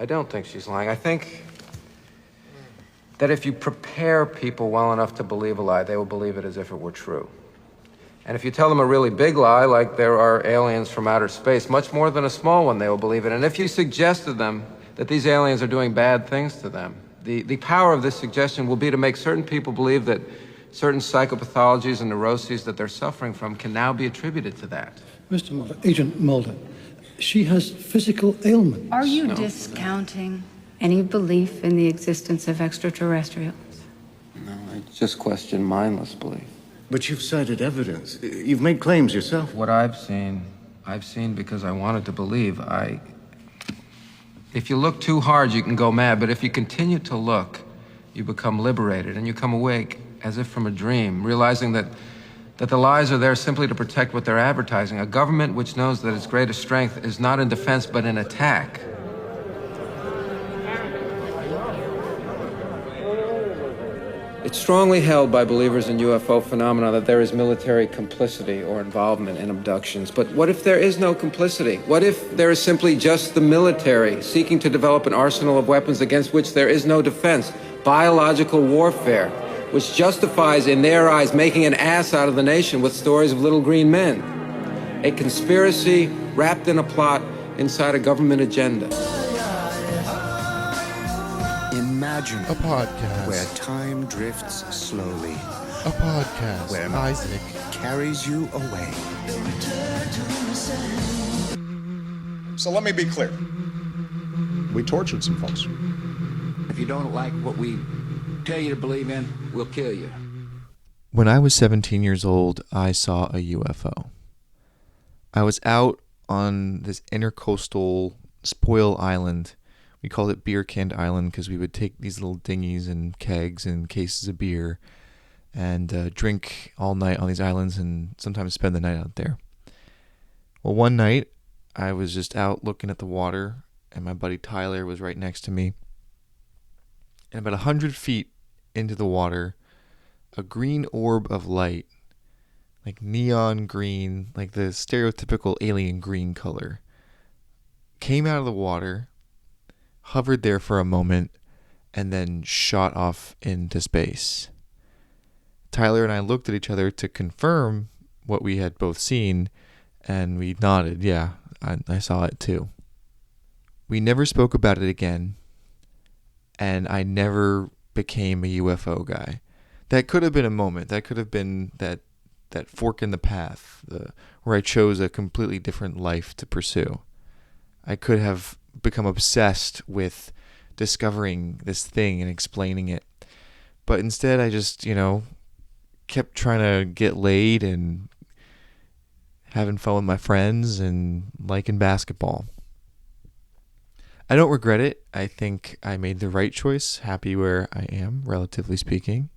I don't think she's lying. I think that if you prepare people well enough to believe a lie, they will believe it as if it were true. And if you tell them a really big lie, like there are aliens from outer space, much more than a small one, they will believe it. And if you suggest to them that these aliens are doing bad things to them, the power of this suggestion will be to make certain people believe that certain psychopathologies and neuroses that they're suffering from can now be attributed to that. Mr. Mulder, Agent Mulder, she has physical ailments. Are you discounting any belief in the existence of extraterrestrials? No, I just question mindless belief. But you've cited evidence. You've made claims yourself. What I've seen because I wanted to believe. If you look too hard, you can go mad, but if you continue to look, you become liberated, and you come awake as if from a dream, realizing that the lies are there simply to protect what they're advertising. A government which knows that its greatest strength is not in defense, but in attack. It's strongly held by believers in UFO phenomena that there is military complicity or involvement in abductions. But what if there is no complicity? What if there is simply just the military seeking to develop an arsenal of weapons against which there is no defense? Biological warfare, which justifies, in their eyes, making an ass out of the nation with stories of little green men. A conspiracy wrapped in a plot inside a government agenda. Imagine a podcast where time drifts slowly. A podcast where Isaac carries you away. So let me be clear. We tortured some folks. If you don't like what we tell you to believe in, we'll kill you. When I was 17 years old, I saw a UFO. I was out on this intercoastal spoil island. We called it Beer Canned Island because we would take these little dinghies and kegs and cases of beer and drink all night on these islands and sometimes spend the night out there. Well, one night I was just out looking at the water and my buddy Tyler was right next to me. And about 100 feet into the water, a green orb of light, like neon green, like the stereotypical alien green color, came out of the water, hovered there for a moment, and then shot off into space. Tyler and I looked at each other to confirm what we had both seen, and we nodded. Yeah, I saw it too. We never spoke about it again, and I never became a UFO guy. That could have been a moment. That could have been that fork in the path where I chose a completely different life to pursue. I could have become obsessed with discovering this thing and explaining it. But instead I just, kept trying to get laid and having fun with my friends and liking basketball. I don't regret it. I think I made the right choice, happy where I am, relatively speaking.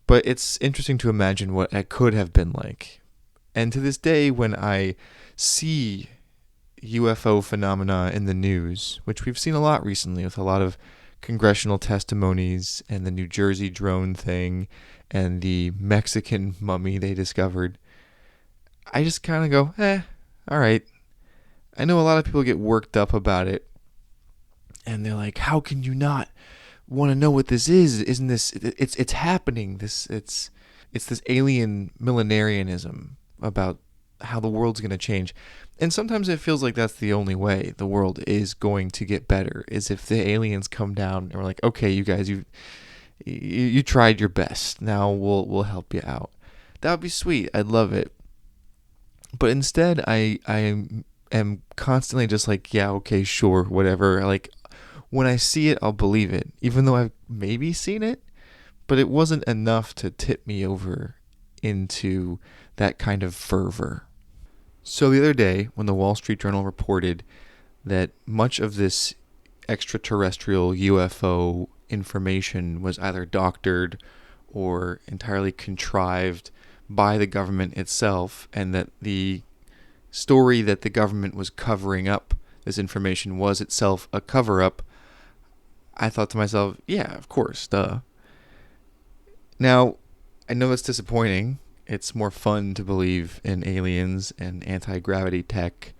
But it's interesting to imagine what I could have been like. And to this day, when I see UFO phenomena in the news, which we've seen a lot recently with a lot of congressional testimonies and the New Jersey drone thing and the Mexican mummy they discovered, I just kind of go, all right. I know a lot of people get worked up about it and they're like, how can you not want to know what this is? Isn't this, it's happening. It's this alien millenarianism about how the world's going to change. And sometimes it feels like that's the only way the world is going to get better, is if the aliens come down and we're like, okay, you guys, you tried your best. Now we'll help you out. That would be sweet. I'd love it. But instead, I am constantly just like, yeah, okay, sure, whatever. Like, when I see it, I'll believe it, even though I've maybe seen it, but it wasn't enough to tip me over into that kind of fervor. So the other day, when the Wall Street Journal reported that much of this extraterrestrial UFO information was either doctored or entirely contrived by the government itself, and that the story that the government was covering up this information was itself a cover-up, I thought to myself, yeah, of course, duh. Now, I know it's disappointing. It's more fun to believe in aliens and anti-gravity tech.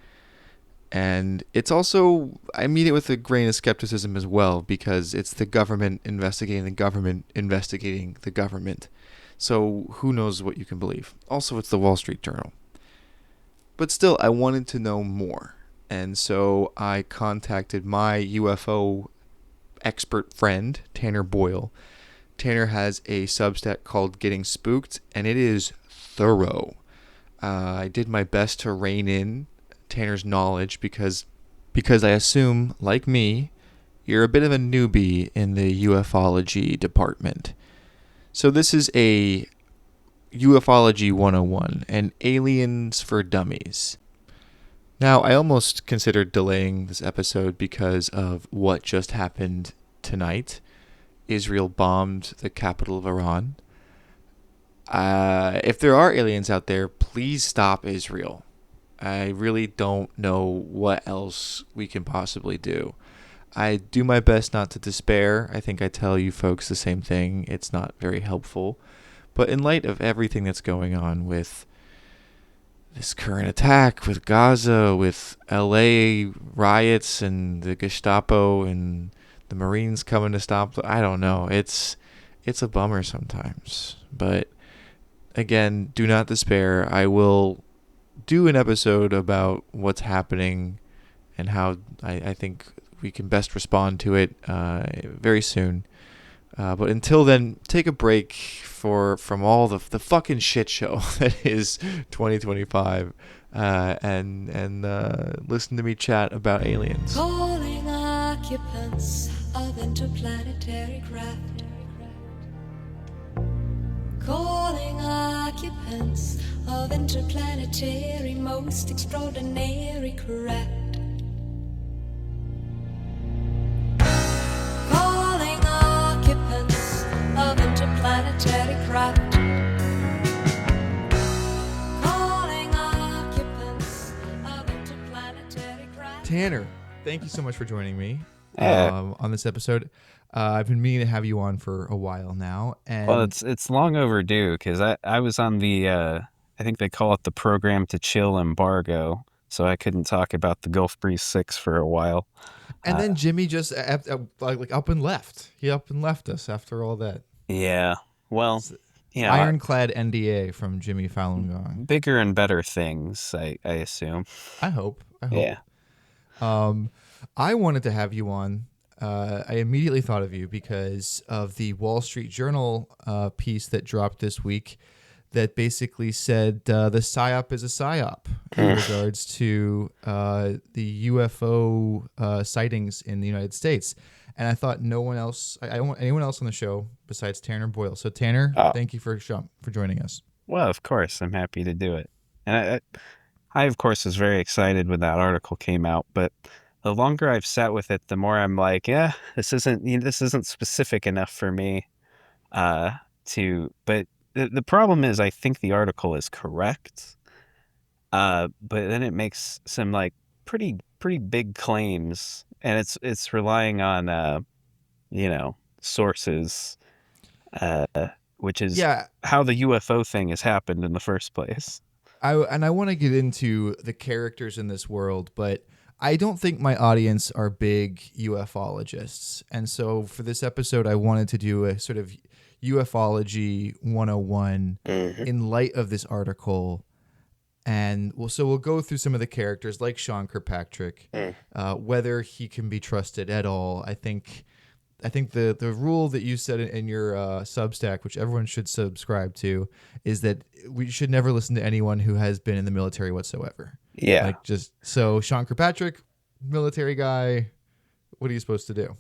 And it's also, I mean it with a grain of skepticism as well, because it's the government investigating the government investigating the government. So who knows what you can believe. Also, it's the Wall Street Journal. But still, I wanted to know more. And so I contacted my UFO expert friend, Tanner Boyle. Tanner has a Substack called Getting Spooked, and it is thorough. I did my best to rein in Tanner's knowledge because I assume, like me, you're a bit of a newbie in the ufology department. So this is a Ufology 101 and Aliens for Dummies. Now, I almost considered delaying this episode because of what just happened tonight. Israel bombed the capital of Iran. If there are aliens out there, please stop Israel. I really don't know what else we can possibly do. I do my best not to despair. I think I tell you folks the same thing. It's not very helpful. But in light of everything that's going on with this current attack, with Gaza, with LA riots and the Gestapo and the Marines coming to stop, I don't know. It's a bummer sometimes. But again, do not despair. I will do an episode about what's happening and how I think we can best respond to it very soon. But until then, take a break from all the fucking shit show that is 2025 and listen to me chat about aliens. Calling occupants of interplanetary craft. Calling occupants of interplanetary most extraordinary craft. Calling occupants of interplanetary craft. Calling occupants of interplanetary craft. Tanner, thank you so much for joining me on this episode. I've been meaning to have you on for a while now, and well, it's long overdue because I was on the I think they call it the program to chill embargo, so I couldn't talk about the Gulf Breeze 6 for a while. And then Jimmy just like up and left. He up and left us after all that. Yeah, well, Ironclad NDA from Jimmy Falun Gong. Bigger and better things, I assume. I hope. Yeah. I wanted to have you on. I immediately thought of you because of the Wall Street Journal piece that dropped this week that basically said the PSYOP is a PSYOP in regards to the UFO sightings in the United States. And I thought no one else, I don't want anyone else on the show besides Tanner Boyle. So Tanner, thank you for joining us. Well, of course, I'm happy to do it. And I of course, was very excited when that article came out, but the longer I've sat with it, the more I'm like, yeah, this isn't specific enough for me but the problem is I think the article is correct, but then it makes some like pretty big claims, and it's relying on sources, which is how the UFO thing has happened in the first place. I want to get into the characters in this world, but I don't think my audience are big ufologists. And so for this episode, I wanted to do a sort of ufology 101 in light of this article. And we'll go through some of the characters like Sean Kirkpatrick, whether he can be trusted at all. I think the rule that you said in your Substack, which everyone should subscribe to, is that we should never listen to anyone who has been in the military whatsoever. Yeah. So Sean Kirkpatrick, military guy, what are you supposed to do?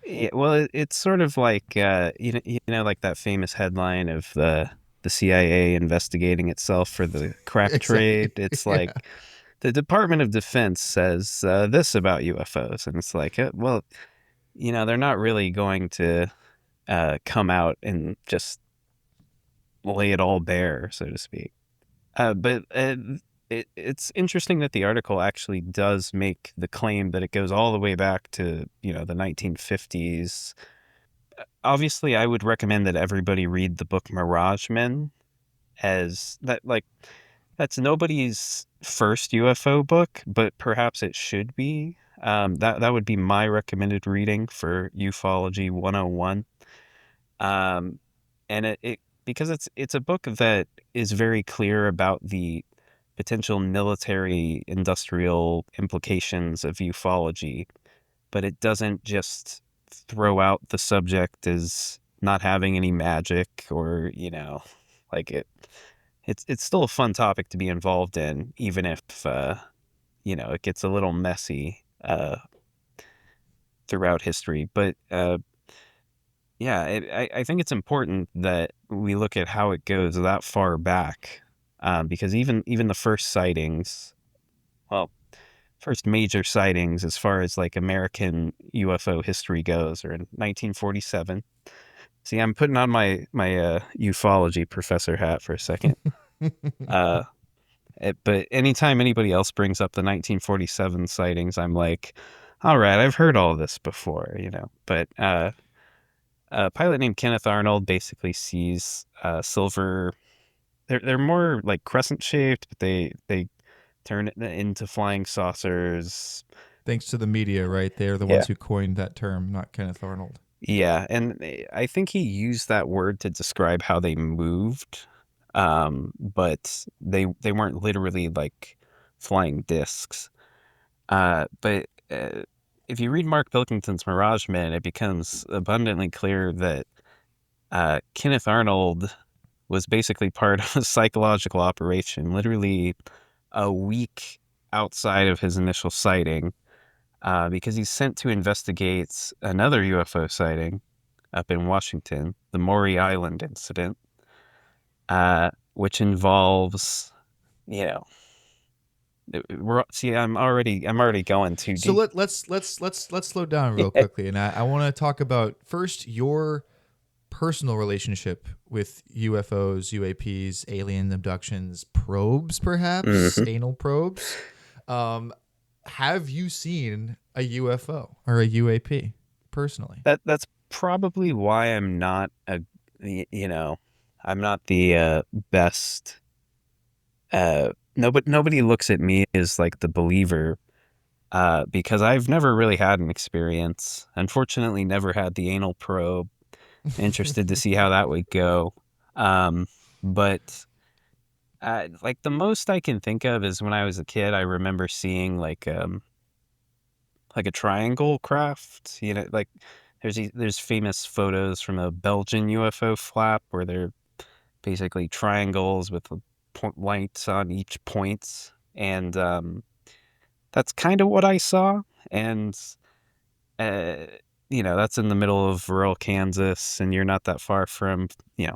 Yeah, well, it's sort of like like that famous headline of the CIA investigating itself for the crack trade. It's like the Department of Defense says this about UFOs, and it's like, well, they're not really going to come out and just lay it all bare, so to speak. But it's interesting that the article actually does make the claim that it goes all the way back to, the 1950s. Obviously, I would recommend that everybody read the book Mirage Men, as that, like, That's nobody's first UFO book, but perhaps it should be. That would be my recommended reading for Ufology 101. Um, and it because it's a book that is very clear about the potential military industrial implications of ufology, but it doesn't just throw out the subject as not having any magic or, like it's still a fun topic to be involved in, even if it gets a little messy throughout history. But yeah, I think it's important that we look at how it goes that far back, because even the first sightings, well, first major sightings as far as like American UFO history goes, are in 1947. See, I'm putting on my ufology professor hat for a second. Uh, but anytime anybody else brings up the 1947 sightings, I'm like, all right, I've heard all this before. But a pilot named Kenneth Arnold basically sees silver. They're more like crescent shaped, but they turn it into flying saucers. Thanks to the media, right? They're the Yeah. ones who coined that term, not Kenneth Arnold. Yeah, and I think he used that word to describe how they moved, but they weren't literally like flying discs. But if you read Mark Pilkington's Mirage Men, it becomes abundantly clear that Kenneth Arnold was basically part of a psychological operation, literally a week outside of his initial sighting, because he's sent to investigate another UFO sighting up in Washington, the Maury Island incident, which involves, you know, see, I'm already going too So deep. let's slow down real quickly, and I want to talk about first your personal relationship with UFOs, UAPs, alien abductions, probes, perhaps Mhm. anal probes. Have you seen a UFO or a UAP personally? That's probably why I'm not the best. Nobody looks at me as like the believer, because I've never really had an experience. Unfortunately, never had the anal probe. Interested to see how that would go. But like the most I can think of is when I was a kid, I remember seeing like a triangle craft. Like there's famous photos from a Belgian UFO flap where they're basically triangles with lights on each point, and that's kind of what I saw. And uh, that's in the middle of rural Kansas, and you're not that far from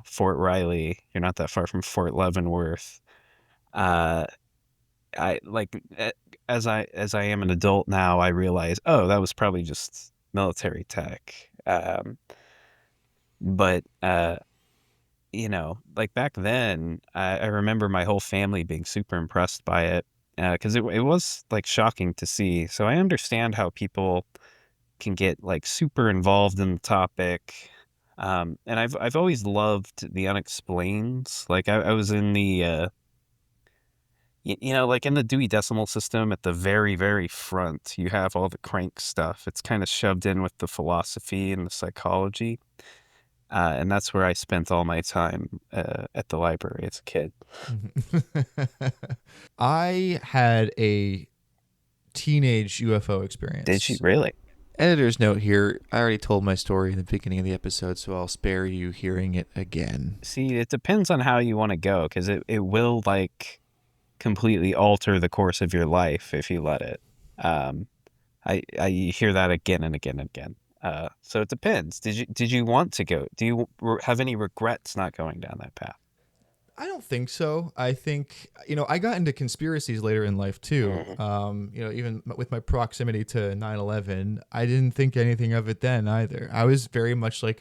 Fort Riley. You're not that far from Fort Leavenworth. Uh, I like as I am an adult now, I realize, oh, that was probably just military tech. But like back then, I remember my whole family being super impressed by it, because it was like shocking to see. So I understand how people can get like super involved in the topic. And I've always loved the unexplained. Like I was in the like in the Dewey Decimal System at the very, very front, you have all the crank stuff. It's kind of shoved in with the philosophy and the psychology. And that's where I spent all my time at the library as a kid. I had a teenage UFO Did you experience. really? Editor's note here. I already told my story in the beginning of the episode, so I'll spare you hearing it again. See, it depends on how you want to go, because it will like completely alter the course of your life if you let it. Um, I hear that again and again and again. So it depends. Did you want to go? Do you have any regrets not going down that path? I don't think so. I think, I got into conspiracies later in life too. Mhm. Even with my proximity to 9/11, I didn't think anything of it then either. I was very much like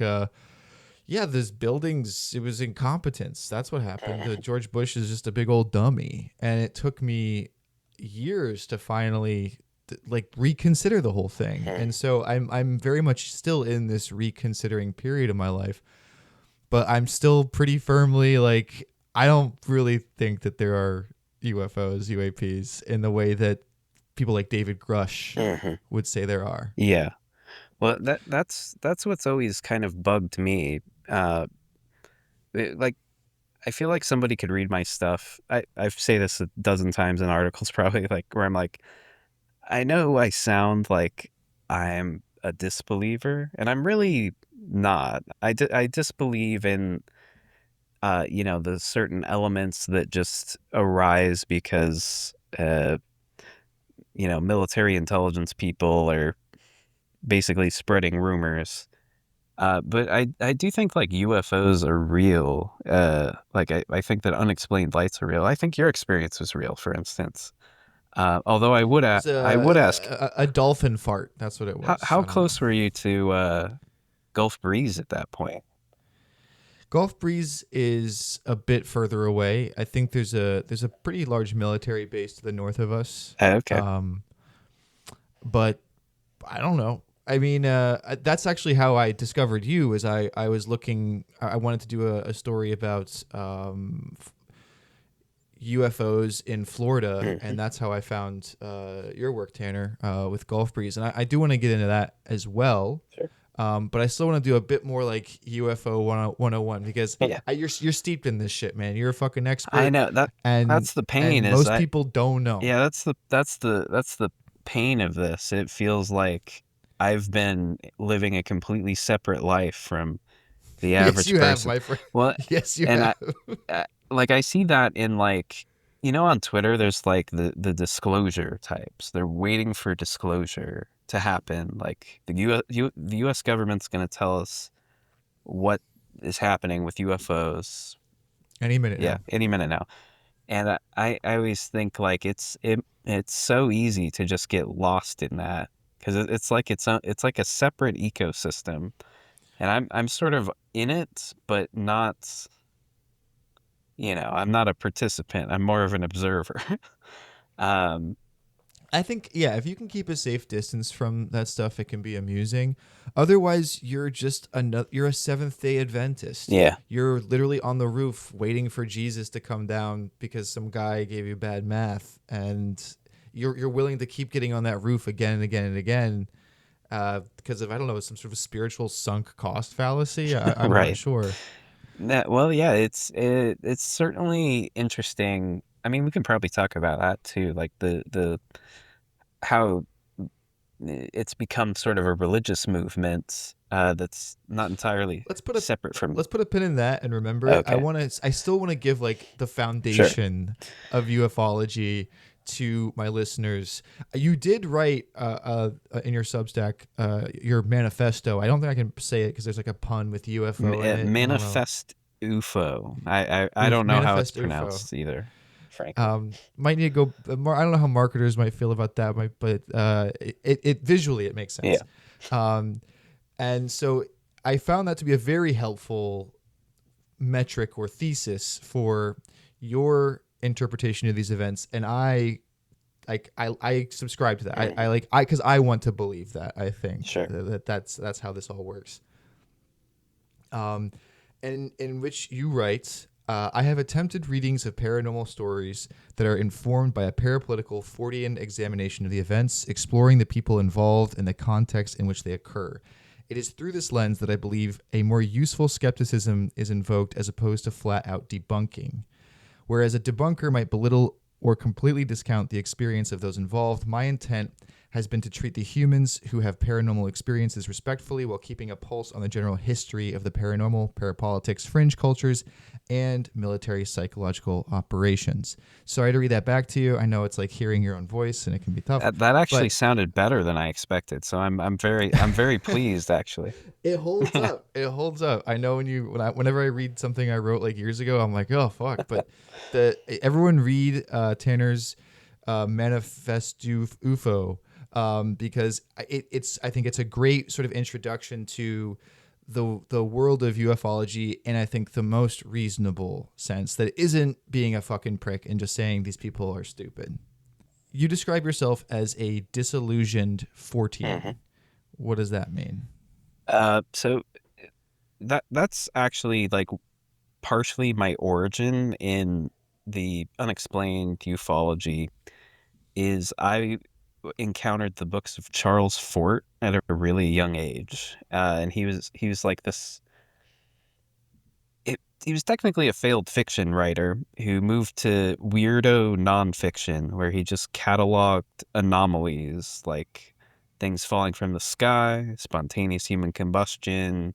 this building's, it was incompetence. That's what happened. George Bush is just a big old dummy. And it took me years to finally like reconsider the whole thing. And so I'm very much still in this reconsidering period of my life, but I'm still pretty firmly like, I don't really think that there are UFOs, UAPs, in the way that people like David Grush would say there are. Yeah. Well, that's what's always kind of bugged me. Like, I feel like somebody could read my stuff. I say this a dozen times in articles, probably, like, where I'm like, I know I sound like I'm a disbeliever, and I'm really not. I disbelieve in, the certain elements that just arise because, military intelligence people are basically spreading rumors. But I do think like UFOs are real. Like I think that unexplained lights are real. I think your experience was real, for instance. Although It's I would ask, a dolphin fart. That's what it was. how I don't know. close were you to Gulf Breeze at that point? Gulf Breeze is a bit further away. I think there's a pretty large military base to the north of us. Okay. But I don't know. I mean, that's actually how I discovered you. Is I was looking. I wanted to do a story about UFOs in Florida, and that's how I found your work, Tanner, with Gulf Breeze. And I do want to get into that as well. Sure. But I still want to do a bit more like UFO 101 because Yeah. you're steeped in this shit, man. You're a fucking expert. I know and that's the pain. and Is most that people don't know. Yeah, that's the pain of this. It feels like I've been living a completely separate life from the Yes, average you have, person. my friend. Well, Yes, you and have. like I see that in like on Twitter there's like the disclosure types. They're waiting for disclosure to happen. Like the US government's going to tell us what is happening with UFOs. Any minute Yeah, now. any minute now. And I always think like it's so easy to just get lost in that because it's like it's like a separate ecosystem, and I'm sort of in it, but not. I'm not a participant. I'm more of an observer. um, I think, yeah, if you can keep a safe distance from that stuff, it can be amusing. Otherwise, you're just you're a Seventh-day Adventist. yeah, You're literally on the roof waiting for Jesus to come down because some guy gave you bad math, and you're willing to keep getting on that roof again and again and again because of, I don't know, some sort of spiritual sunk cost fallacy. I'm right. not sure. Well, yeah, it's certainly interesting. I mean, we can probably talk about that too, like the how it's become sort of a religious movement that's not entirely separate from. Let's put a pin in that and remember it. Okay. I still want to give like the foundation of ufology to my listeners. You did write in your Substack your manifesto. I don't think I can say it because there's like a pun with UFO in it. Manifest UFO. I don't know how it's Manifest UFO. pronounced either, frankly. Might need to go more. I don't know how marketers might feel about that, but it visually it makes sense. Yeah. And so I found that to be a very helpful metric or thesis for your interpretation of these events, and I subscribe to that. Because I want to believe that. I think Sure. that's how this all works. And in which you write, I have attempted readings of paranormal stories that are informed by a parapolitical Fortean examination of the events, exploring the people involved and the context in which they occur. It is through this lens that I believe a more useful skepticism is invoked as opposed to flat-out debunking. Whereas a debunker might belittle or completely discount the experience of those involved, my intent has been to treat the humans who have paranormal experiences respectfully while keeping a pulse on the general history of the paranormal, parapolitics, fringe cultures, and military psychological operations. Sorry to read that back to you. I know it's like hearing your own voice and it can be tough. That actually sounded better than I expected, so I'm very pleased actually. It holds up. It holds up. I know whenever I read something I wrote like years ago, I'm like, oh fuck. But everyone read Tanner's Manifesto UFO because I think it's a great sort of introduction to the world of ufology, and I think the most reasonable sense that isn't being a fucking prick and just saying these people are stupid. You describe yourself as a disillusioned Fortean. Mm-hmm. What does that mean? So that's actually like partially my origin in the unexplained ufology is I encountered the books of Charles Fort at a really young age, and he was like this. He was technically a failed fiction writer who moved to weirdo nonfiction, where he just cataloged anomalies like things falling from the sky, spontaneous human combustion,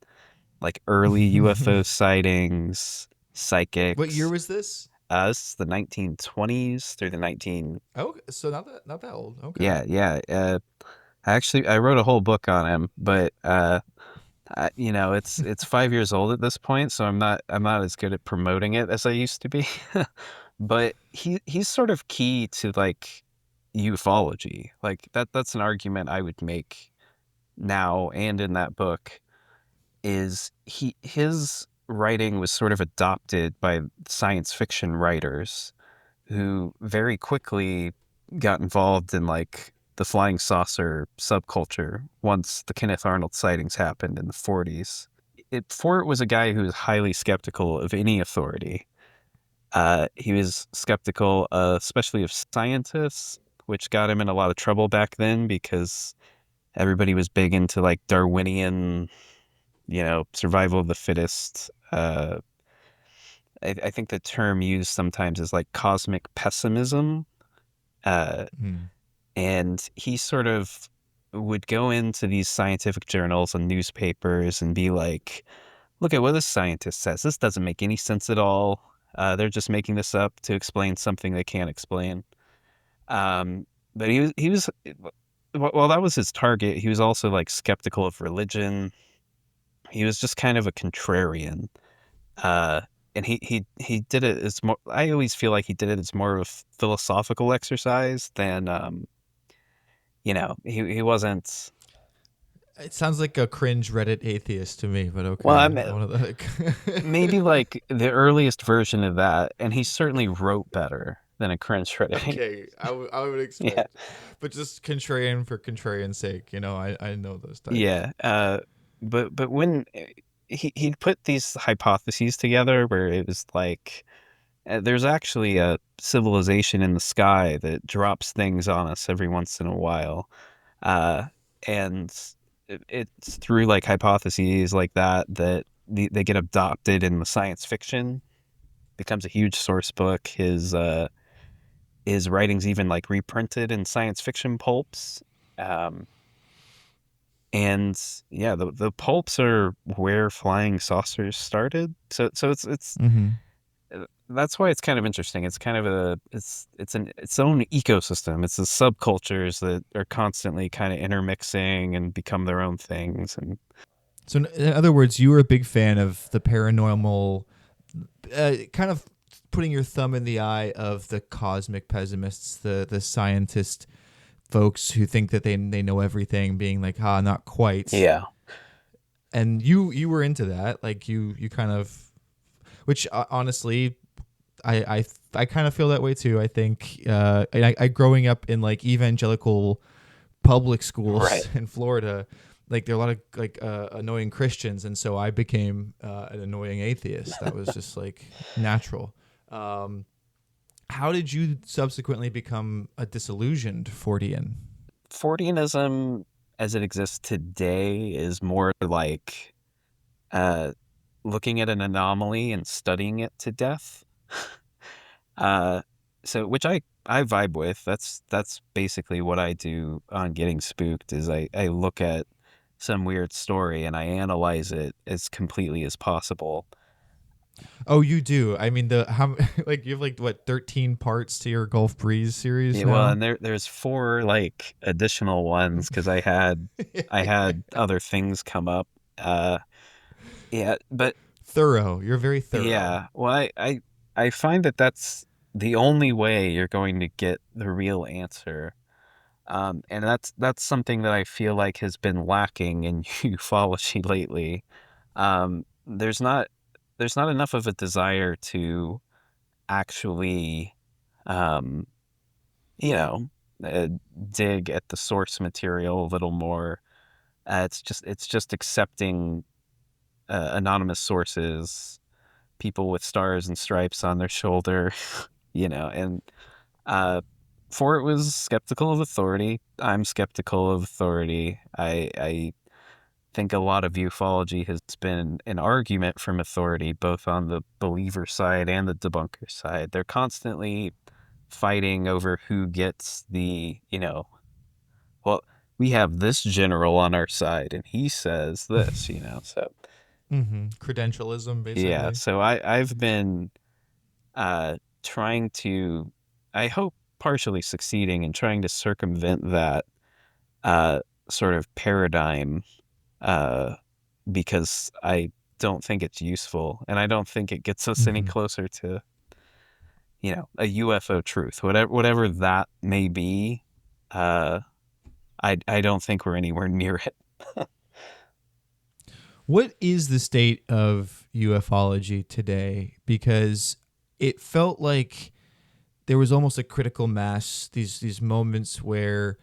like early UFO sightings, What year psychics. was this? This is the 1920s through the 19. Oh, so not that old. Okay. Yeah, yeah. I wrote a whole book on him, but it's 5 years old at this point, so I'm not as good at promoting it as I used to be. But he's sort of key to like ufology. Like that's an argument I would make now and in that book is his writing was sort of adopted by science fiction writers who very quickly got involved in like the flying saucer subculture once the Kenneth Arnold sightings happened in the 40s. Ford was a guy who was highly skeptical of any authority. He was skeptical, especially of scientists, which got him in a lot of trouble back then because everybody was big into like Darwinian, survival of the fittest. I think the term used sometimes is like cosmic pessimism. Uh, Hmm. and he sort of would go into these scientific journals and newspapers and be like, look at what this scientist says. This doesn't make any sense at all. They're just making this up to explain something they can't explain. But he was, well, that was his target. He was also like skeptical of religion. He was just kind of a contrarian. Uh, and he did it as more, I always feel like he did it as more of a philosophical exercise than, he wasn't. It sounds like a cringe Reddit atheist to me, but Well, I okay. mean, One of the maybe like the earliest version of that, and he certainly wrote better than a cringe Reddit. Okay, I would Yeah, expect, but just contrarian for contrarian's sake, I know those types. yeah. But when he'd put these hypotheses together, where it was like there's actually a civilization in the sky that drops things on us every once in a while, uh, and it's through like hypotheses like that that they get adopted in the science fiction. Becomes a huge source book. His writings even like reprinted in science fiction pulps. Um, and yeah, the pulps are where flying saucers started. So it's Mm-hmm. that's why it's kind of interesting. It's kind of its own ecosystem. It's the subcultures that are constantly kind of intermixing and become their own things. And So, in other words, you were a big fan of the paranormal, kind of putting your thumb in the eye of the cosmic pessimists, the scientist folks who think that they know everything, being like, not quite. yeah, And you were into that, like you kind of, which honestly, I kind of feel that way too. I think, I growing up in like evangelical public schools right. in Florida, like there are a lot of like annoying Christians, and so I became an annoying atheist. That was just like natural. How did you subsequently become a disillusioned Fordian? Fordianism, as it exists today, is more like uh, looking at an anomaly and studying it to death. Uh, so which I vibe with. That's basically what I do on Getting Spooked is I look at some weird story and I analyze it as completely as possible. Oh, you do. I mean, the how like you have like what 13 parts to your Gulf Breeze series Yeah, well, now. and there's four like additional ones because I had other things come up. Uh, yeah, but Thorough. You're very thorough. yeah, well, I find that that's the only way you're going to get the real answer. And that's something that I feel like has been lacking in ufology lately. Um, there's not there's not enough of a desire to actually, um, you know, uh, dig at the source material a little more. It's just accepting anonymous sources, people with stars and stripes on their shoulder. And Fort was skeptical of authority. I'm skeptical of authority. I think a lot of ufology has been an argument from authority, both on the believer side and the debunker side. They're constantly fighting over who gets well, we have this general on our side and he says this. So Credentialism, yeah, basically. so I've been uh trying to, I hope partially succeeding in trying to circumvent that uh sort of paradigm, uh because I don't think it's useful, and I don't think it gets us any closer to, a UFO truth, whatever that may be. I don't think we're anywhere near it. What is the state of ufology today? Because it felt like there was almost a critical mass. These moments where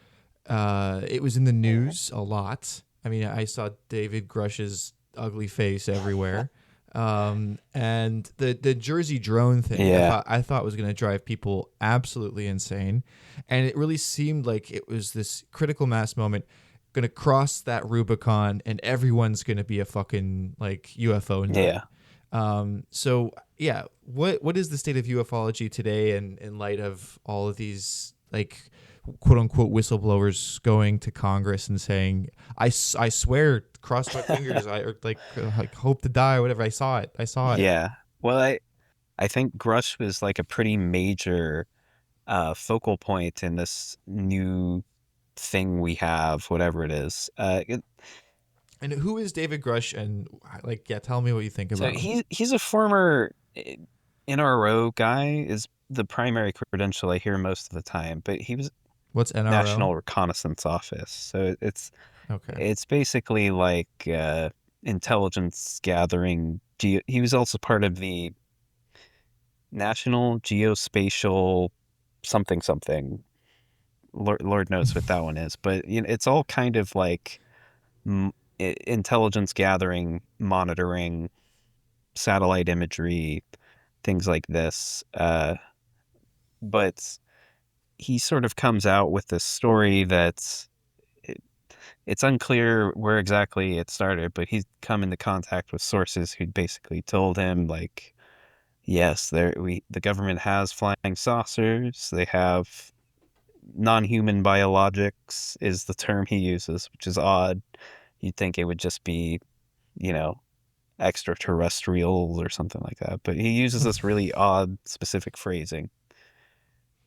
it was in the news a lot. I mean, I saw David Grush's ugly face everywhere, and the Jersey drone thing. Yeah. I thought was going to drive people absolutely insane, and it really seemed like it was this critical mass moment going to cross that Rubicon, and everyone's going to be a fucking like UFO nut. Yeah. So yeah, what is the state of ufology today, in light of all of these like quote unquote whistleblowers going to Congress and saying, I swear, cross my fingers, like hope to die, whatever. I saw it. Yeah. Well, I think Grush was like a pretty major focal point in this new thing we have, whatever it is. And who is David Grush? And like, yeah, tell me what you think So about him. he's a former NRO guy, is the primary credential I hear most of the time, but he was What's NRO? National Reconnaissance Office. So Okay. it's basically like intelligence gathering. He was also part of the National Geospatial something something. Lord knows what that one is, but it's all kind of like intelligence gathering, monitoring, satellite imagery, things like this. But he sort of comes out with this story that's it's unclear where exactly it started, but he's come into contact with sources who basically told him like, yes, the government has flying saucers. They have non-human biologics is the term he uses, which is odd. You'd think it would just be, you know, extraterrestrials or something like that, but he uses this really odd specific phrasing.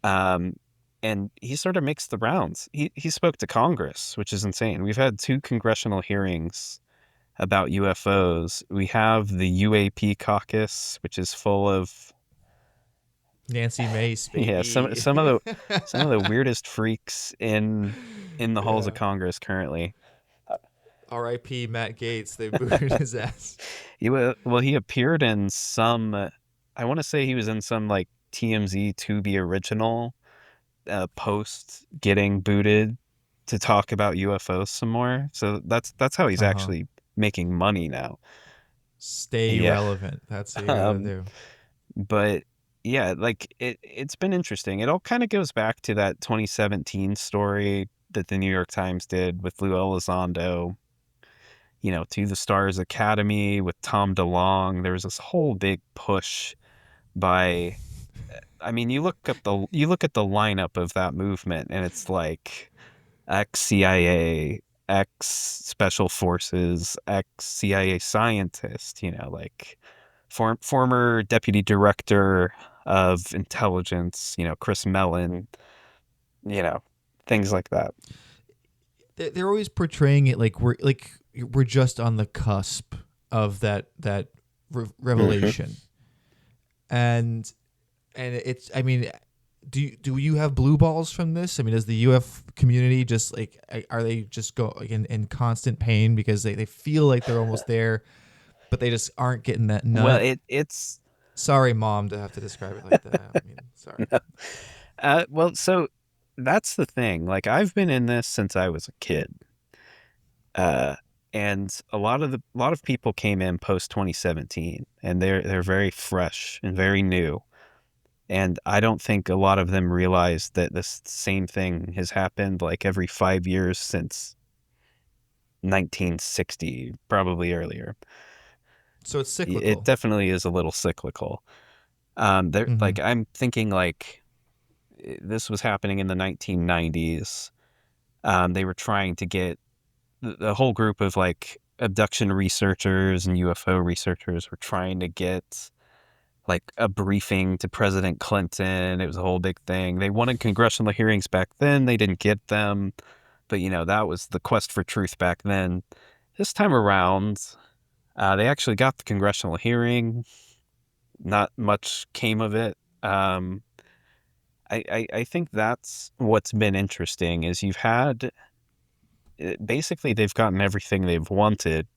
Um, and he sort of makes the rounds. He spoke to Congress, which is insane. We've had 2 congressional hearings about UFOs. We have the UAP caucus, which is full of Nancy Mace, yeah, baby. some of the weirdest freaks in the halls of Congress currently. R.I.P. Matt Gaetz. They booted his ass. He appeared in some. I want to say he was in some like TMZ Tubi original post getting booted to talk about UFOs some more. So that's how he's actually making money now. Stay Yeah. relevant. That's what you gotta do. But yeah, like it's been interesting. It all kind of goes back to that 2017 story that the New York Times did with Lou Elizondo. To the Stars Academy with Tom DeLonge. There was this whole big push by, I mean, you look at the lineup of that movement, and it's like ex-CIA, ex-Special Forces, ex-CIA scientist, like former Deputy Director of Intelligence, Chris Mellon, things like that. They're always portraying it like we're just on the cusp of that revelation, and it's. I mean, do you have blue balls from this? I mean, does the UF community just like are they just in constant pain because they feel like they're almost there, but they just aren't getting that nut? Well, it's sorry, Mom, to have to describe it like that. I mean, sorry. Well, so that's the thing. Like, I've been in this since I was a kid. And a lot of people came in post 2017, and they're very fresh and very new. And I don't think a lot of them realize that this same thing has happened like every 5 years since 1960, probably earlier. So it's cyclical. It definitely is a little cyclical. Like I'm thinking like this was happening in the 1990s. They were trying to get the whole group of like abduction researchers and UFO researchers were trying to get like a briefing to President Clinton. It was a whole big thing. They wanted congressional hearings back then. They didn't get them. But, that was the quest for truth back then. This time around, they actually got the congressional hearing. Not much came of it. I think that's what's been interesting is you've had, basically they've gotten everything they've wanted.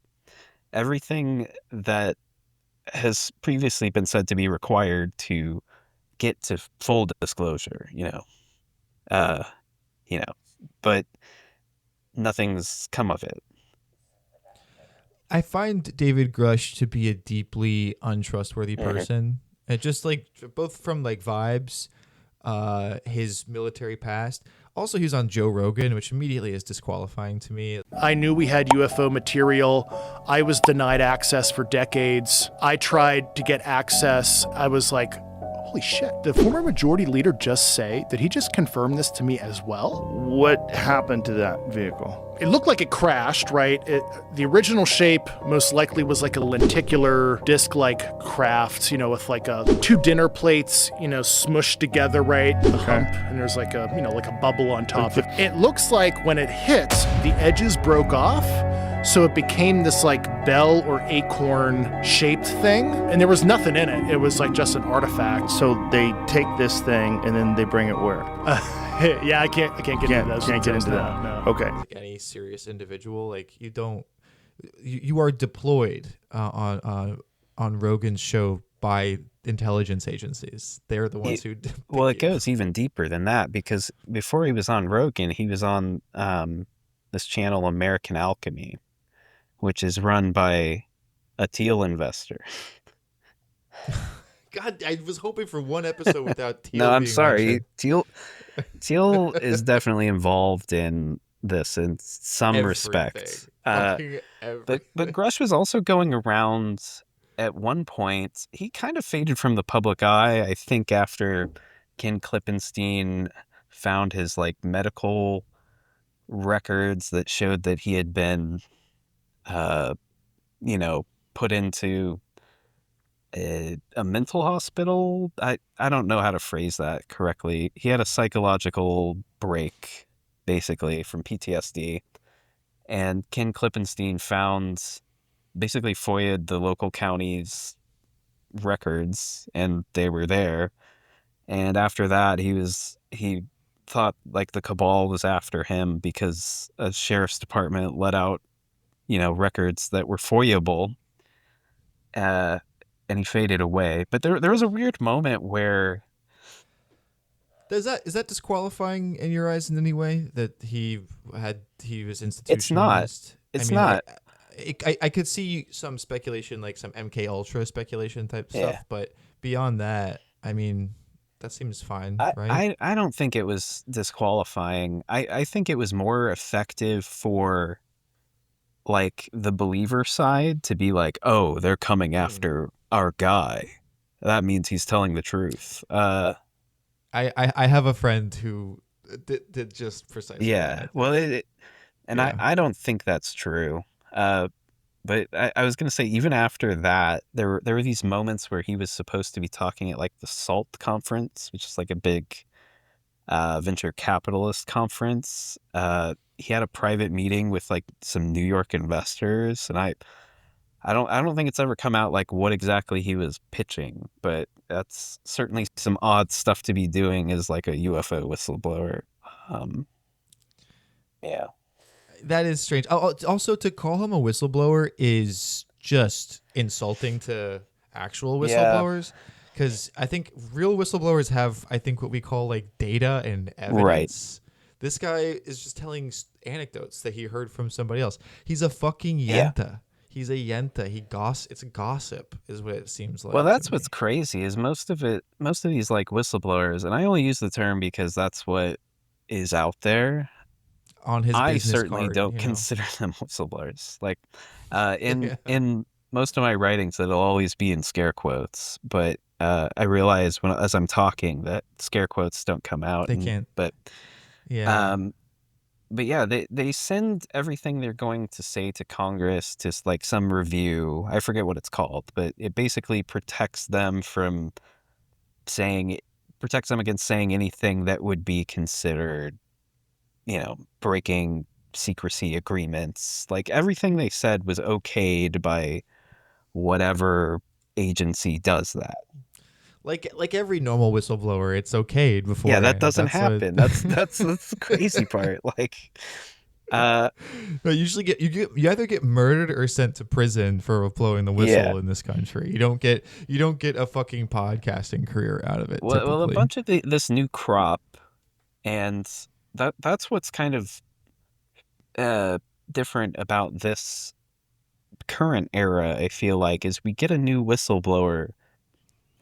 Everything that has previously been said to be required to get to full disclosure, but nothing's come of it. I find David Grush to be a deeply untrustworthy person. And just like both from like vibes, his military past. Also, he was on Joe Rogan, which immediately is disqualifying to me. I knew we had UFO material. I was denied access for decades. I tried to get access. I was like, holy shit, the former majority leader just say, did he just confirm this to me as well? What happened to that vehicle? It looked like it crashed, right? The original shape most likely was like a lenticular disc-like craft, with like two dinner plates, smushed together, right? The hump, and there's like a, like a bubble on top. It looks like when it hits, the edges broke off. So it became this like bell or acorn shaped thing, and there was nothing in it. It was like just an artifact. So they take this thing and then they bring it where? Yeah, I can't get into those. Can't get into that. No. Okay. Like any serious individual, like you are deployed on Rogan's show by intelligence agencies. They're the ones who. Well, it goes even deeper than that because before he was on Rogan, he was on this channel, American Alchemy, which is run by a Teal investor. God, I was hoping for one episode without Teal. No, I'm being sorry. mentioned. Teal is definitely involved in this in some respect. But Grush was also going around at one point. He kind of faded from the public eye, I think, after Ken Klippenstein found his like medical records that showed that he had been put into a mental hospital. I don't know how to phrase that correctly. He had a psychological break basically from PTSD, and Ken Klippenstein basically FOIA'd the local county's records and they were there. And after that he thought like the cabal was after him because a sheriff's department let out, records that were FOIA-able, and he faded away. But there was a weird moment where is that disqualifying in your eyes in any way that he was institutionalized? It's not. I could see some speculation, like some MK Ultra speculation type stuff, but beyond that, I mean, that seems fine, right? I don't think it was disqualifying. I think it was more effective for like the believer side to be like, oh, they're coming after our guy. That means he's telling the truth. I have a friend who did just precisely that. Well, I don't think that's true. But I was going to say, even after that, there were these moments where he was supposed to be talking at like the SALT conference, which is like a big venture capitalist conference. He had a private meeting with like some New York investors, and I don't think it's ever come out like what exactly he was pitching, but that's certainly some odd stuff to be doing as like a UFO whistleblower. Yeah. That is strange. Also, to call him a whistleblower is just insulting to actual whistleblowers. Because I think real whistleblowers have, what we call like data and evidence. Right. This guy is just telling anecdotes that he heard from somebody else. He's a fucking yenta. He's a yenta. It's gossip, is what it seems like. Well, to that's me. what's crazy is most of these like whistleblowers, and I only use the term because that's what is out there. On his I business certainly card, don't you know. consider them whistleblowers. Like, in Yeah. most of my writings, it'll always be in scare quotes. But I realize as I'm talking that scare quotes don't come out. They can't. But Yeah. um, but yeah, they send everything they're going to say to Congress to like some review. I forget what it's called, but it basically saying protects them against saying anything that would be considered, breaking secrecy agreements. Like everything they said was okayed by whatever agency does that. Like every normal whistleblower, it's okayed Yeah, that beforehand. doesn't That's what. happen. That's the crazy part. Like, No, usually you either get murdered or sent to prison for blowing the whistle yeah. in this country. You don't get a fucking podcasting career out of it. Well, a Typically. bunch of this new crop, and that's what's kind of different about this current era. I feel like is we get a new whistleblower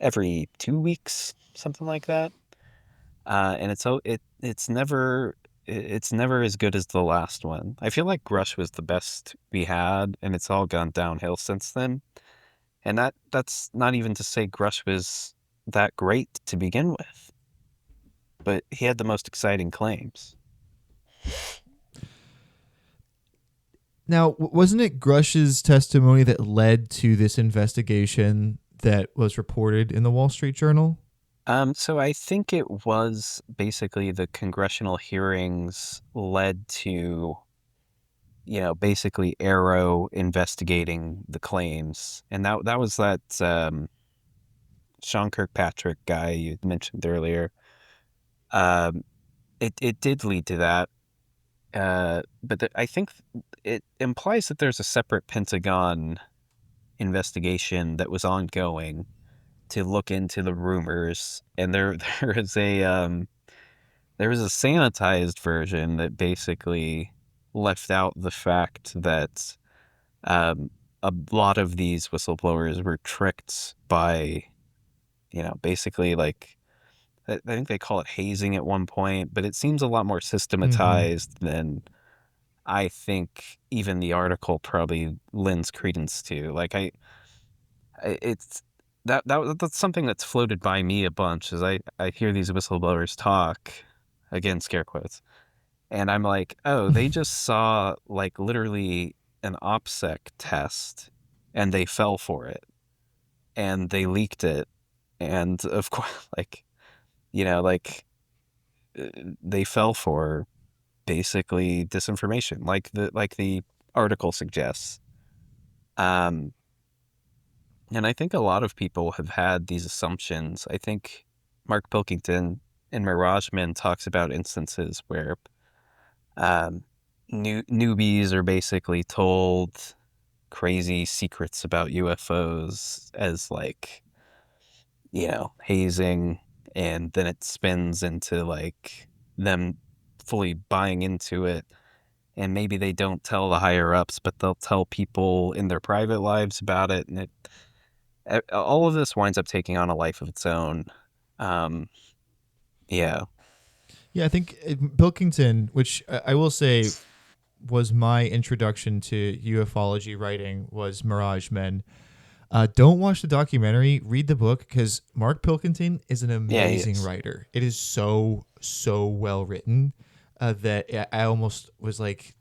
every 2 weeks, something like that. And it's never as good as the last one. I feel like Grush was the best we had, and it's all gone downhill since then. And that's not even to say Grush was that great to begin with, but he had the most exciting claims. Now, wasn't it Grush's testimony that led to this investigation that was reported in the Wall Street Journal? So I think it was basically the congressional hearings led to, basically Arrow investigating the claims, and that was that Sean Kirkpatrick guy you mentioned earlier. It did lead to that, but I think it implies that there's a separate Pentagon investigation that was ongoing to look into the rumors, and there is there was a sanitized version that basically left out the fact that a lot of these whistleblowers were tricked by, basically like I think they call it hazing at one point, but it seems a lot more systematized than I think even the article probably lends credence to. Like it's that's something that's floated by me a bunch as I hear these whistleblowers talk, again scare quotes, and I'm like, oh, they just saw like literally an OPSEC test and they fell for it and they leaked it, and of course like they fell for basically disinformation like the article suggests. um And I think a lot of people have had these assumptions. I think Mark Pilkington in Mirageman talks about instances where newbies are basically told crazy secrets about UFOs as like, hazing, and then it spins into like them fully buying into it. And maybe they don't tell the higher ups, but they'll tell people in their private lives about it, and all of this winds up taking on a life of its own. Yeah. Yeah, I think Pilkington, which I will say was my introduction to ufology writing, was Mirage Men. Don't watch the documentary, read the book, because Mark Pilkington is an amazing writer. It is so well written that I almost was like,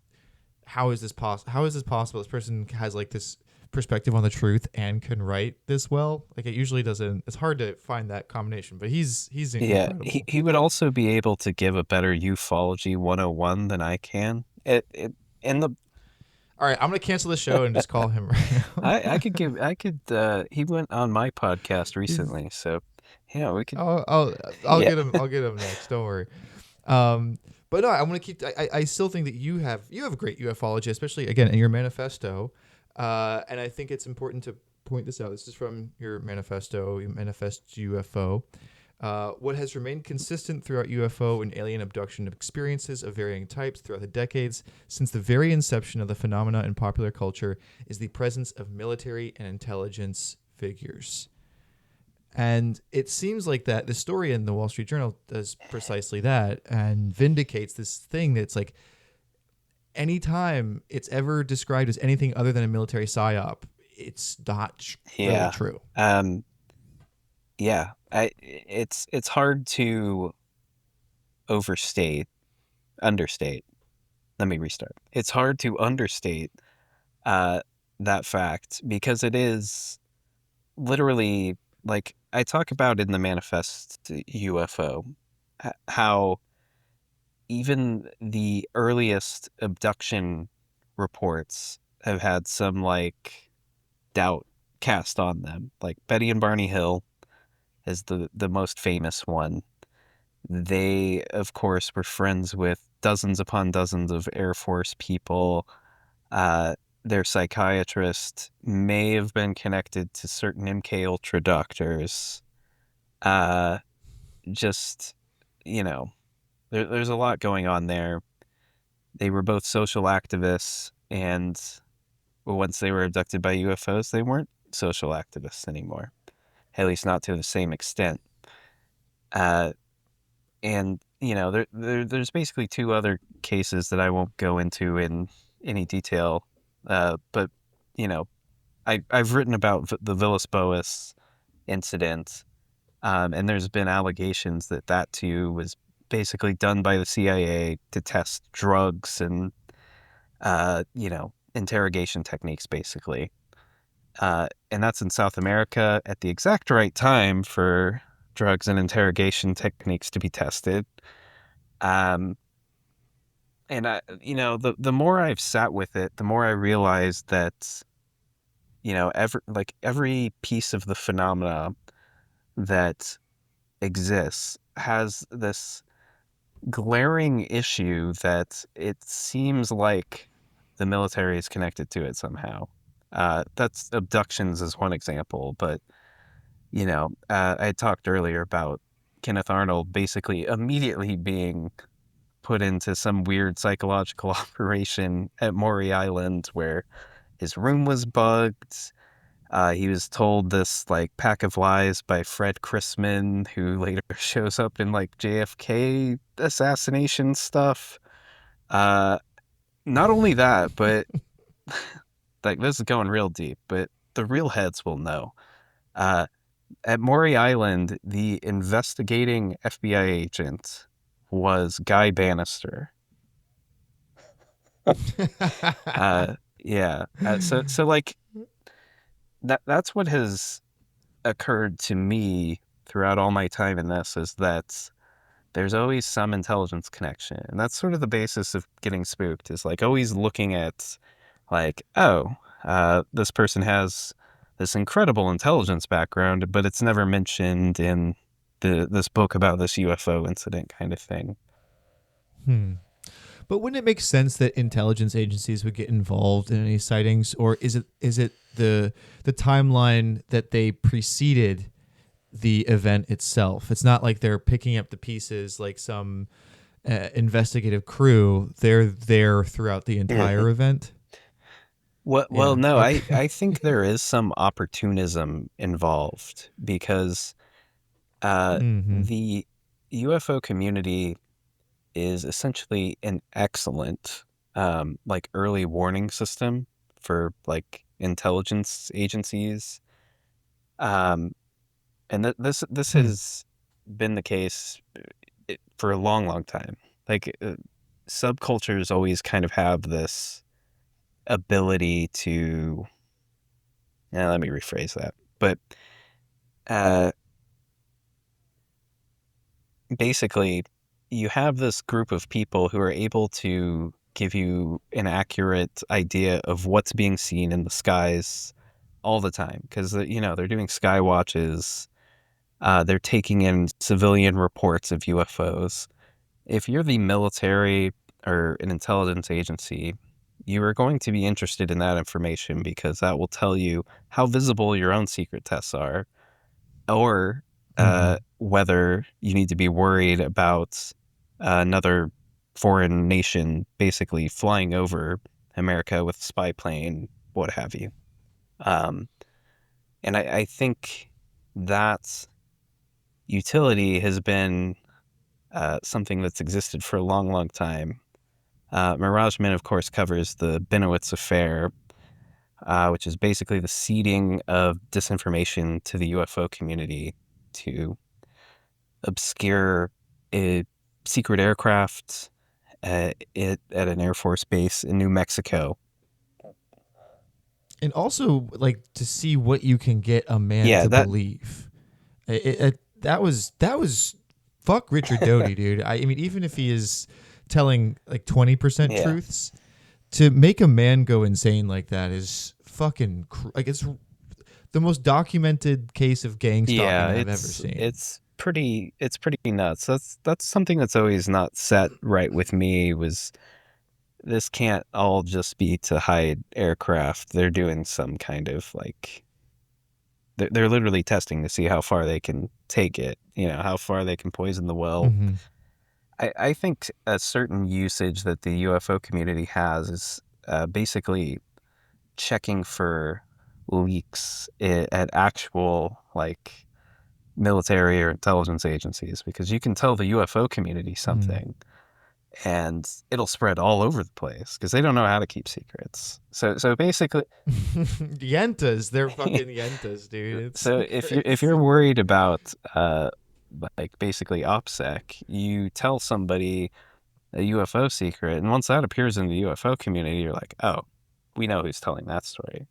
how is this possible? How is this possible? This person has like this perspective on the truth and can write this well. Like it usually doesn't. It's hard to find that combination, but he's incredible. He would also be able to give a better ufology 101 than I can. All right, I'm gonna cancel the show and just call him right now. He went on my podcast recently, so yeah, we could. I'll get him. I'll get him next. Don't worry. But no, I'm gonna keep. I still think that you have a great ufology, especially again in your manifesto. And I think it's important to point this out. This is from your manifesto, you Manifest UFO. What has remained consistent throughout UFO and alien abduction experiences of varying types throughout the decades since the very inception of the phenomena in popular culture is the presence of military and intelligence figures. And it seems like that the story in the Wall Street Journal does precisely that and vindicates this thing that's like anytime it's ever described as anything other than a military psyop, it's not really true. Yeah, it's hard to understate. Let me restart. It's hard to understate that fact because it is literally like I talk about in the manifest UFO how even the earliest abduction reports have had some like doubt cast on them. Like Betty and Barney Hill is the most famous one. They, of course, were friends with dozens upon dozens of Air Force people. Their psychiatrist may have been connected to certain MK Ultra doctors. Just, you know, there's a lot going on there. They were both social activists, and once they were abducted by UFOs, they weren't social activists anymore, at least not to the same extent. And you know, there's basically two other cases that I won't go into in any detail, but you know, I've written about the Villas Boas incident, and there's been allegations that that too was basically done by the CIA to test drugs and you know, interrogation techniques, basically. And that's in South America at the exact right time for drugs and interrogation techniques to be tested. And you know, the more I've sat with it, the more I realized that, you know, every piece of the phenomena that exists has this glaring issue that it seems like the military is connected to it somehow. That's abductions is one example, but you know, I talked earlier about Kenneth Arnold basically immediately being put into some weird psychological operation at Maury Island where his room was bugged. He was told this like pack of lies by Fred Chrisman, who later shows up in like JFK assassination stuff. Not only that, but like this is going real deep, but the real heads will know. At Maury Island, the investigating FBI agent was Guy Bannister. Yeah. So like that's what has occurred to me throughout all my time in this is that there's always some intelligence connection. And that's sort of the basis of getting spooked is like always looking at like, oh, this person has this incredible intelligence background, but it's never mentioned in this book about this UFO incident kind of thing. But wouldn't it make sense that intelligence agencies would get involved in any sightings, or is it the timeline that they preceded the event itself? It's not like they're picking up the pieces like some investigative crew. They're there throughout the entire event. Well, no, I think there is some opportunism involved because the UFO community is essentially an excellent like early warning system for like intelligence agencies. And this has been the case for a long time. Like subcultures always kind of have this ability to let me rephrase that, but basically you have this group of people who are able to give you an accurate idea of what's being seen in the skies all the time because you know they're doing sky watches, they're taking in civilian reports of UFOs. If you're the military or an intelligence agency, you are going to be interested in that information because that will tell you how visible your own secret tests are, or whether you need to be worried about another foreign nation basically flying over America with a spy plane, what have you. Um, and I think that utility has been something that's existed for a long, long time. Mirage Men, of course, covers the Benowitz affair, which is basically the seeding of disinformation to the UFO community to obscure a secret aircraft at an Air Force base in New Mexico. And also, like, to see what you can get a man Yeah, to that believe. That was fuck Richard Doty, dude. I mean, even if he is telling like 20% Yeah. truths, to make a man go insane like that is fucking like it's the most documented case of gang stalking I've ever seen. It's pretty nuts. That's something that's always not set right with me. Was this can't all just be to hide aircraft? They're doing some kind of like they're literally testing to see how far they can take it. You know, how far they can poison the well. Mhm. I think a certain usage that the UFO community has is basically checking for leaks at actual like military or intelligence agencies, because you can tell the UFO community something and it'll spread all over the place because they don't know how to keep secrets. So basically, Yentas, they're fucking yentas, dude. It's so if you're worried about like basically OPSEC, you tell somebody a UFO secret, and once that appears in the UFO community, you're like, oh, we know who's telling that story.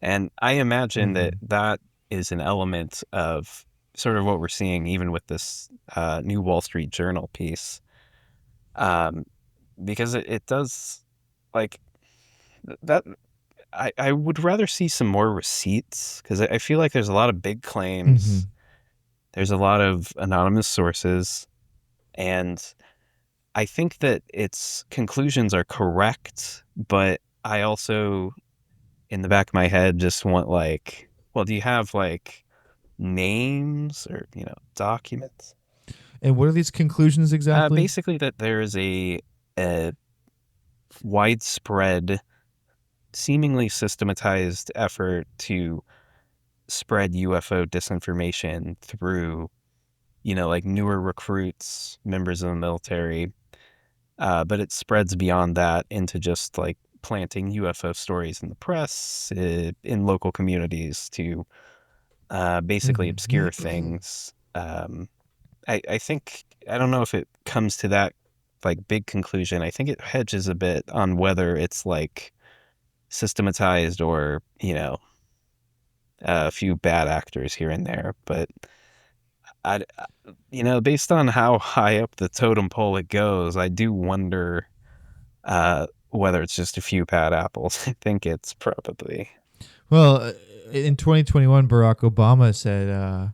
And I imagine that that is an element of sort of what we're seeing even with this new Wall Street Journal piece, because it does like that. I would rather see some more receipts, because I feel like there's a lot of big claims. There's a lot of anonymous sources, and I think that its conclusions are correct, but I also, in the back of my head, just want like, well, do you have like names or, documents? And what are these conclusions exactly? Basically that there is a widespread, seemingly systematized effort to spread UFO disinformation through, like newer recruits, members of the military. But it spreads beyond that into just like planting UFO stories in the press, in local communities to basically obscure things. I think, I don't know if it comes to that like big conclusion. I think it hedges a bit on whether it's like systematized or, a few bad actors here and there. But based on how high up the totem pole it goes, I do wonder whether it's just a few bad apples. I think it's probably. Well, in 2021, Barack Obama said,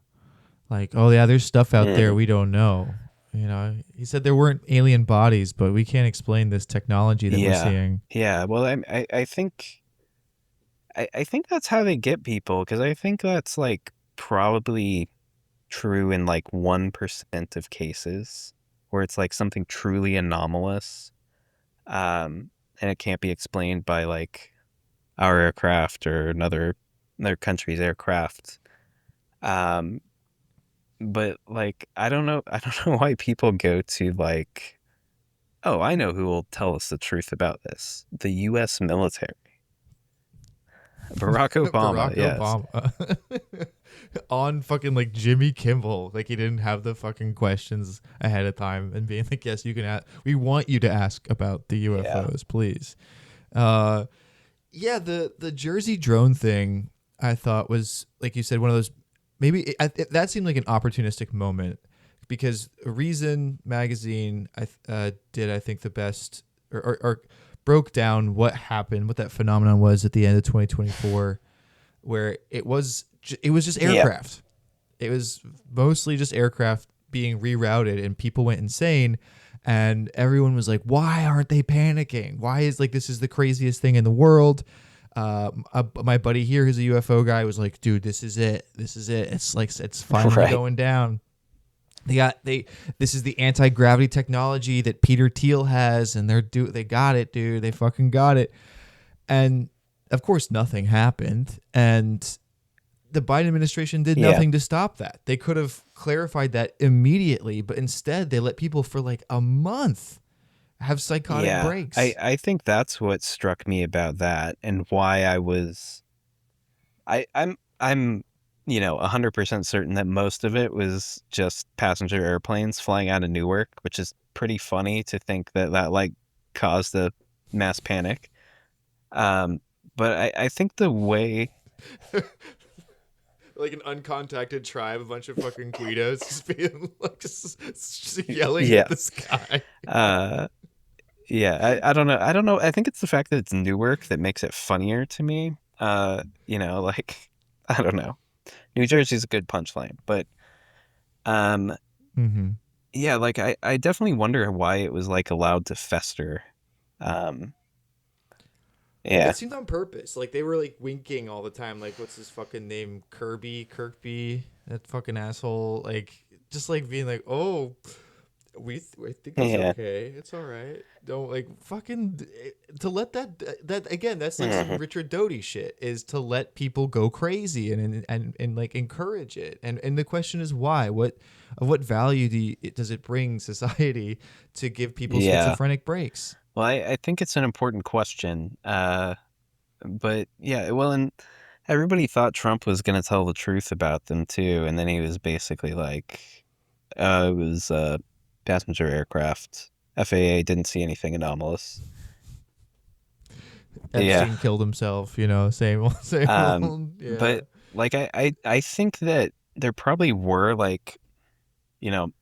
like, oh, yeah, there's stuff out there we don't know. He said there weren't alien bodies, but we can't explain this technology that we're seeing. Yeah, well, I think that's how they get people, because I think that's like probably true in like 1% of cases where it's like something truly anomalous, and it can't be explained by like our aircraft or another country's aircraft. But like I don't know why people go to like, oh, I know who will tell us the truth about this. The US military. Barack Obama, Barack yes. Obama. On fucking like Jimmy Kimmel, like he didn't have the fucking questions ahead of time and being like, yes, you can ask. We want you to ask about the UFOs, please. The Jersey drone thing I thought was, like you said, one of those, maybe that seemed like an opportunistic moment, because Reason magazine did, I think, the best or broke down what happened, what that phenomenon was at the end of 2024, where it was just aircraft. It was mostly just aircraft being rerouted, and people went insane, and everyone was like, why aren't they panicking? Why is like, this is the craziest thing in the world? My buddy here, who's a UFO guy, was like, "Dude, this is it. This is it. It's like it's finally Right. going down." This is the anti-gravity technology that Peter Thiel has, and they got it, dude. They fucking got it. And of course, nothing happened, and the Biden administration did nothing to stop that. They could have clarified that immediately, but instead they let people for like a month have psychotic breaks. I think that's what struck me about that, and why I'm 100% certain that most of it was just passenger airplanes flying out of Newark, which is pretty funny to think that like caused a mass panic. But I think the way like an uncontacted tribe, a bunch of fucking Guidos just being like just yelling Yeah. at the sky. I don't know. I think it's the fact that it's Newark that makes it funnier to me. Like, I don't know. New Jersey's a good punchline, but yeah, like I definitely wonder why it was like allowed to fester. It seemed on purpose. Like they were like winking all the time. Like what's his fucking name? Kirkby, that fucking asshole. Like just like being like, oh, I think it's okay. It's all right. Don't like fucking to let that again. That's like some Richard Doty shit. Is to let people go crazy and like encourage it. And the question is why? What value does it bring society to give people schizophrenic breaks? Well, I think it's an important question. But yeah, well, and everybody thought Trump was going to tell the truth about them too, and then he was basically like, it was passenger aircraft. FAA didn't see anything anomalous. Epstein killed himself, same old. Yeah. But like I think that there probably were like,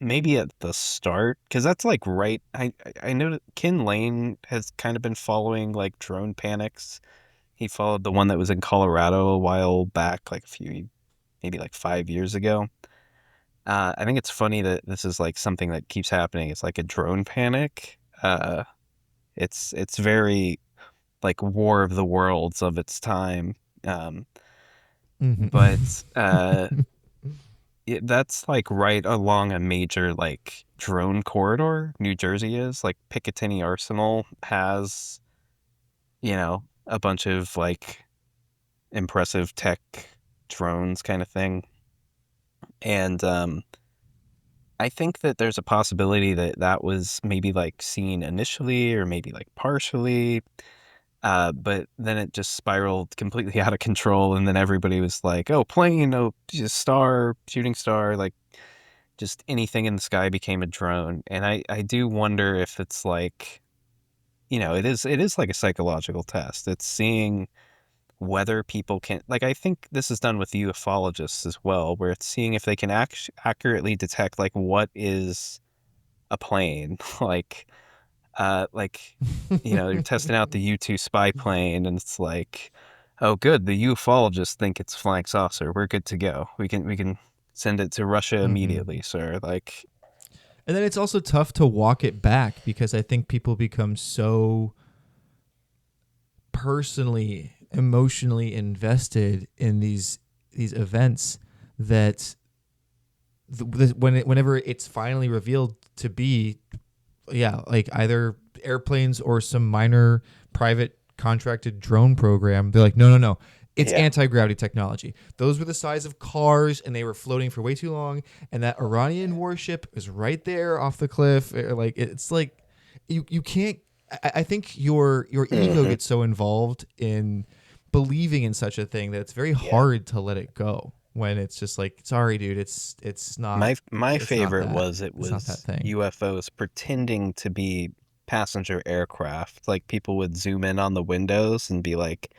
maybe at the start, because that's like right. I know that Ken Lane has kind of been following like drone panics. He followed the one that was in Colorado a while back, like maybe like 5 years ago. I think it's funny that this is like something that keeps happening. It's like a drone panic. It's very like War of the Worlds of its time. But that's like right along a major like drone corridor. New Jersey is like Picatinny Arsenal has, a bunch of like impressive tech drones kind of thing. And I think that there's a possibility that was maybe like seen initially or maybe like partially. But then it just spiraled completely out of control, and then everybody was like, "Oh, plane, oh, just shooting star," like just anything in the sky became a drone. And I do wonder if it's like, it is like a psychological test. It's seeing whether people can, like, I think this is done with ufologists as well, where it's seeing if they can accurately detect like what is a plane, you're testing out the U-2 spy plane, and it's like, oh, good, the ufologists think it's flying saucer. We're good to go. We can send it to Russia immediately, sir. Like, and then it's also tough to walk it back because I think people become so personally, emotionally invested in these events that whenever it's finally revealed to be, like either airplanes or some minor private contracted drone program, they're like, no, it's anti-gravity technology. Those were the size of cars, and they were floating for way too long, and that Iranian warship is right there off the cliff. Like, it's like you can't. I think your ego gets so involved in believing in such a thing that it's very hard to let it go. When it's just like, sorry, dude, it's not. My it's favorite not was not that thing. UFOs pretending to be passenger aircraft. Like people would zoom in on the windows and be like,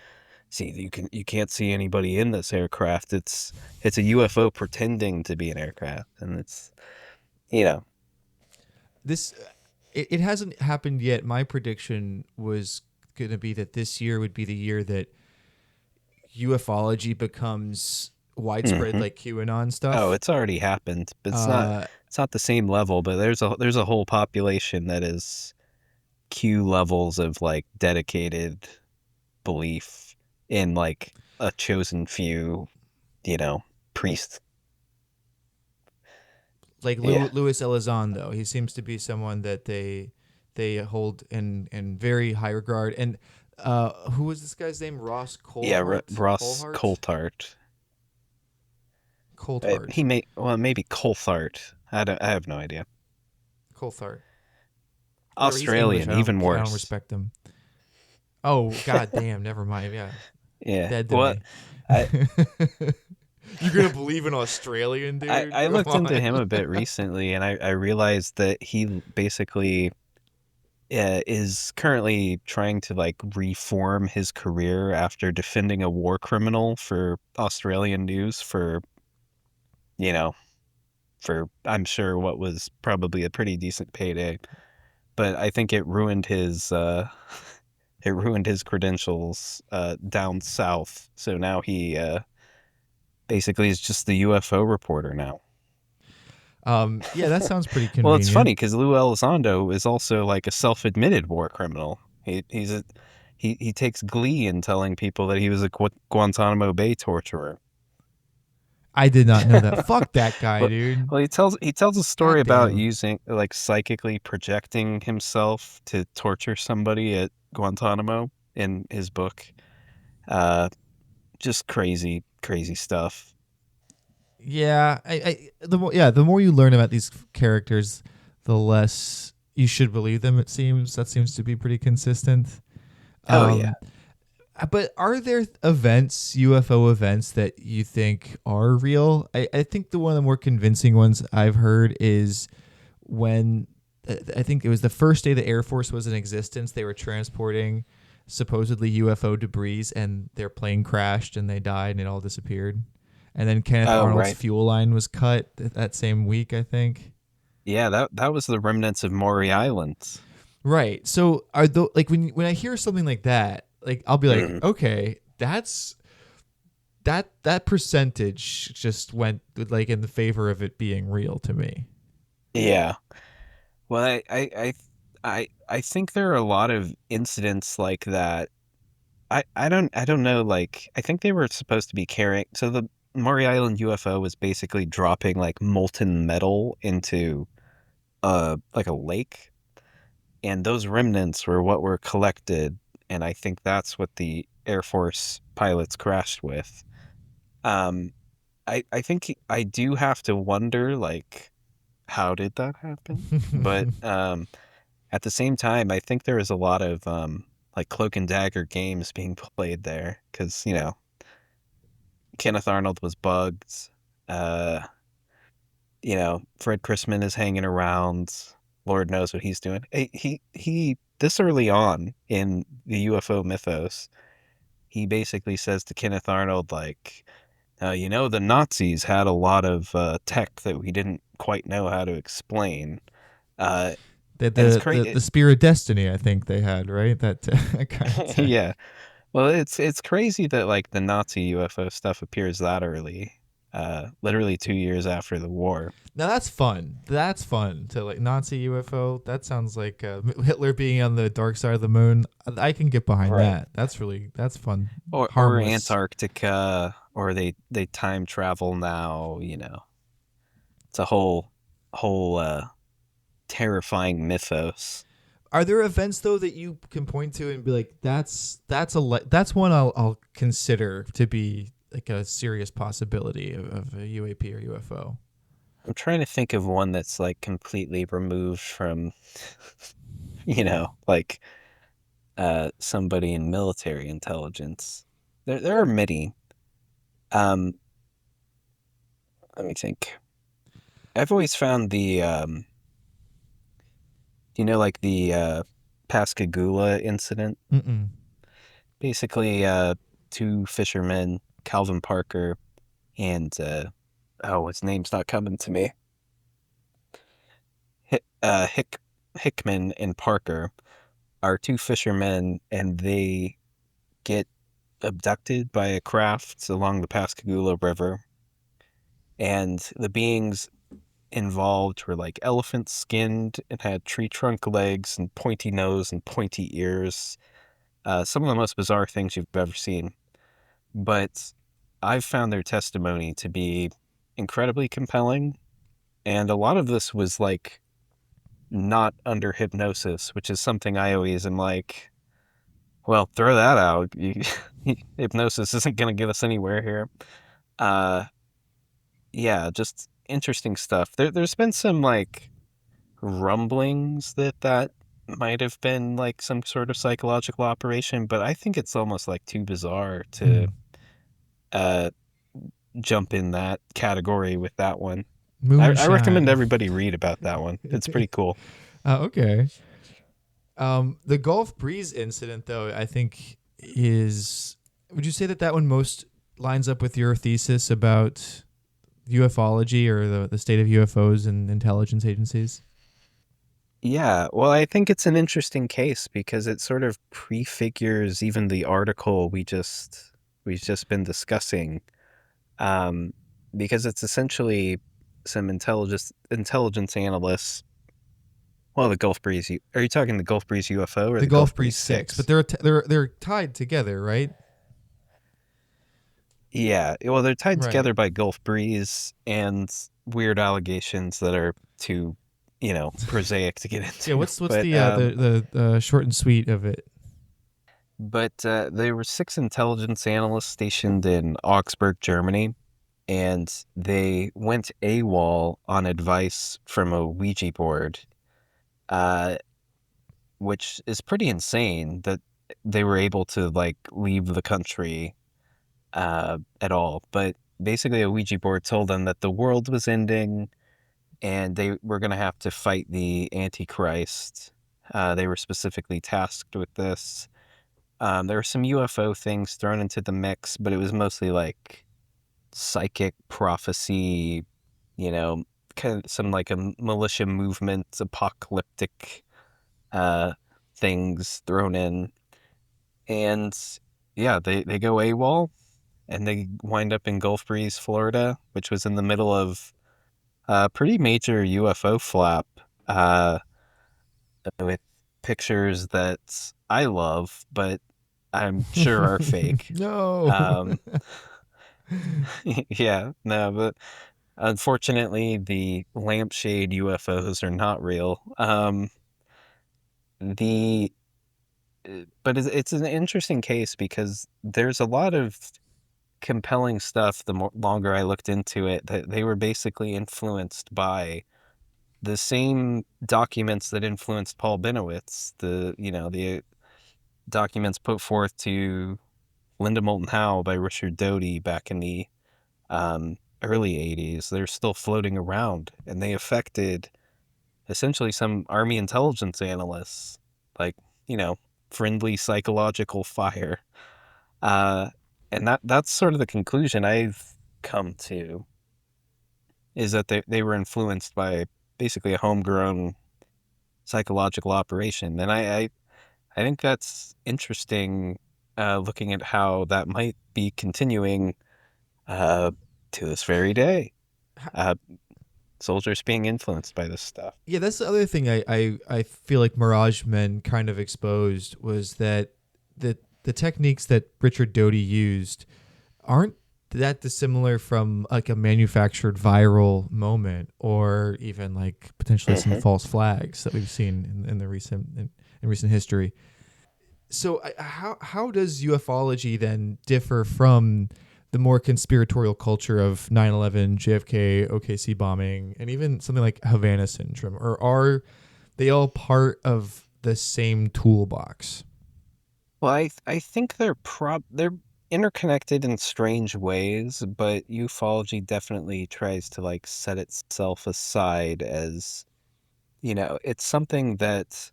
"See, you can't see anybody in this aircraft. It's a UFO pretending to be an aircraft," and it's, This it hasn't happened yet. My prediction was going to be that this year would be the year that ufology becomes widespread, like QAnon stuff. Oh, it's already happened, but it's not the same level. But there's a whole population that is Q levels of like dedicated belief in like a chosen few, priests. Like Yeah. Louis Elizondo, he seems to be someone that they hold in very high regard. And who was this guy's name? Ross Yeah, Colhart. Ross Coulthart. Coulthart. Maybe Coulthart. I have no idea. Coulthart. Whatever. He's English. Australian, even I don't worse. respect him. Oh god damn! Never mind. Yeah, Yeah. dead to Well, me. I You're gonna believe an Australian dude? I Come looked into on. him a bit recently, and I realized that he basically is currently trying to like reform his career after defending a war criminal for Australian news you know, for I'm sure what was probably a pretty decent payday. But I think it ruined his it ruined his credentials down south. So now he basically is just the UFO reporter now. Yeah, that sounds pretty Well, it's funny convenient. because Lou Elizondo is also like a self-admitted war criminal. He takes glee in telling people that he was a Guantanamo Bay torturer. I did not know that. Fuck that guy, Well, dude. well, he tells a story God about damn. using like psychically projecting himself to torture somebody at Guantanamo in his book. Uh, just crazy, crazy stuff. Yeah, the more you learn about these characters, the less you should believe them. It seems that seems to be pretty consistent. Oh yeah. But are there events, UFO events, that you think are real? I think one of the more convincing ones I've heard is when I think it was the first day the Air Force was in existence. They were transporting supposedly UFO debris, and their plane crashed, and they died, and it all disappeared. And then Kenneth Oh Arnold's right. fuel line was cut that same week, I think. Yeah, that was the remnants of Maury Island. Right. So are like when I hear something like that, like I'll be like, Mhm. okay, that percentage just went like in the favor of it being real to me. Yeah. Well, I think there are a lot of incidents like that. I don't know, like I think they were supposed to be carrying so the Maury Island UFO was basically dropping like molten metal into like a lake, and those remnants were what were collected, and I think that's what the Air Force pilots crashed with. Um I think I do have to wonder like how did that happen? But at the same time, I think there was a lot of like cloak and dagger games being played there because Kenneth Arnold was bugged. Uh, Fred Chrisman is hanging around. Lord knows what he's doing. He this early on in the UFO mythos, he basically says to Kenneth Arnold like, the Nazis had a lot of tech that we didn't quite know how to explain. Uh, The and it's the the, crazy. the spear of destiny, I think they had, right? That kind of tech. Yeah. Well, it's crazy that like the Nazi UFO stuff appears that early, literally 2 years after the war. Now that's fun. That's fun to like Nazi UFO. That sounds like Hitler being on the dark side of the moon. I can get behind Right. that. That's fun. Or Harmless. Antarctica, or they time travel now. It's a whole terrifying mythos. Are there events though that you can point to and be like, that's one I'll consider to be like a serious possibility of a UAP or UFO? I'm trying to think of one that's like completely removed from, like somebody in military intelligence. There are many. Um, Let me think. I've always found the like the Pascagoula incident. Mm-mm. Basically, two fishermen, Calvin Parker and his name's not coming to me. Hickman and Parker are two fishermen, and they get abducted by a craft along the Pascagoula River. And the beings involved were like elephant skinned and had tree trunk legs and pointy nose and pointy ears. Some of the most bizarre things you've ever seen. but I've found their testimony to be incredibly compelling. And a lot of this was like not under hypnosis, which is something I always am like, well, throw that out. Hypnosis isn't going to get us anywhere here. Uh, yeah, just interesting stuff. There's been some like rumblings that might have been like some sort of psychological operation, but I think it's almost like too bizarre to uh, jump in that category with that one. I recommend Moonshine. everybody read about that one. It's pretty cool. Okay. The Gulf Breeze incident, though, I think is. Would you say that that one most lines up with your thesis about ufology or the state of UFOs and intelligence agencies? Yeah, well, I think it's an interesting case because it sort of prefigures even the article we've just been discussing, um, because it's essentially some intelligence analysts. Well, the Gulf Breeze. Are you talking the Gulf Breeze UFO or The the Gulf Gulf Breeze Breeze 6, but 6? they're tied together, right? Yeah, well, they're tied Right. together by Gulf Breeze and weird allegations that are too, prosaic to get Yeah. into. What's the short and sweet of it? But there were 6 intelligence analysts stationed in Augsburg, Germany, and they went AWOL on advice from a Ouija board, uh, which is pretty insane that they were able to like leave the country at all. But basically, a Ouija board told them that the world was ending and they were going to have to fight the Antichrist. They were specifically tasked with this. There were some UFO things thrown into the mix, but it was mostly like psychic prophecy, you know, kind of some like a militia movement, apocalyptic uh, things thrown in. And yeah, they go AWOL and they wind up in Gulf Breeze, Florida, which was in the middle of a pretty major UFO flap with pictures that I love, but I'm sure are fake. No. Um, yeah, no, but unfortunately, the lampshade UFOs are not real. The but it's an interesting case because there's a lot of compelling stuff. The longer I looked into it, that they were basically influenced by the same documents that influenced Paul Benowitz. The documents put forth to Linda Moulton Howe by Richard Doty back in the early 80s. They're still floating around, and they affected essentially some Army intelligence analysts, like, you know, friendly psychological fire. Uh, and that's sort of the conclusion I've come to, is that they were influenced by basically a homegrown psychological operation. And I think that's interesting, looking at how that might be continuing uh, to this very day. Uh, Soldiers being influenced by this stuff. Yeah, that's the other thing I feel like Mirage Men kind of exposed was that the techniques that Richard Doty used aren't that dissimilar from like a manufactured viral moment or even like potentially some Mhm. false flags that we've seen in the in recent history. So how does ufology then differ from the more conspiratorial culture of 9/11, JFK, OKC bombing, and even something like Havana syndrome? Or are they all part of the same toolbox? Well, I think they're interconnected in strange ways, but ufology definitely tries to like set itself aside as, it's something that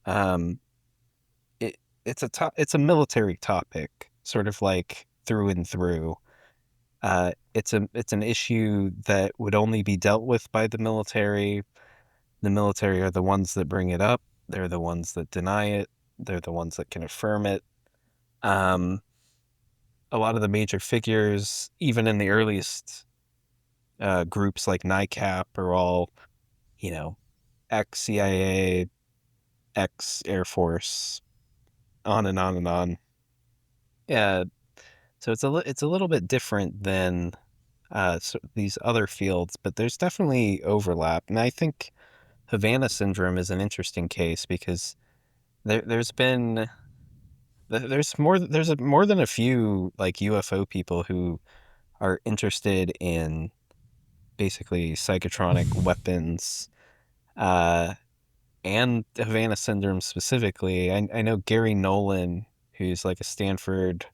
um it it's a military topic, sort of like through and through. It's an issue that would only be dealt with by the military. The military are the ones that bring it up. They're the ones that deny it. They're the ones that can affirm it. Um, a lot of the major figures, even in the earliest groups like NICAP, are all, you know, ex CIA, ex Air Force, on and on and on. Yeah, So it's a little bit different than these other fields, but there's definitely overlap. And I think Havana syndrome is an interesting case because there's been more than a few like UFO people who are interested in basically psychotronic weapons, uh, and Havana syndrome specifically. I know Gary Nolan, who's like a Stanford,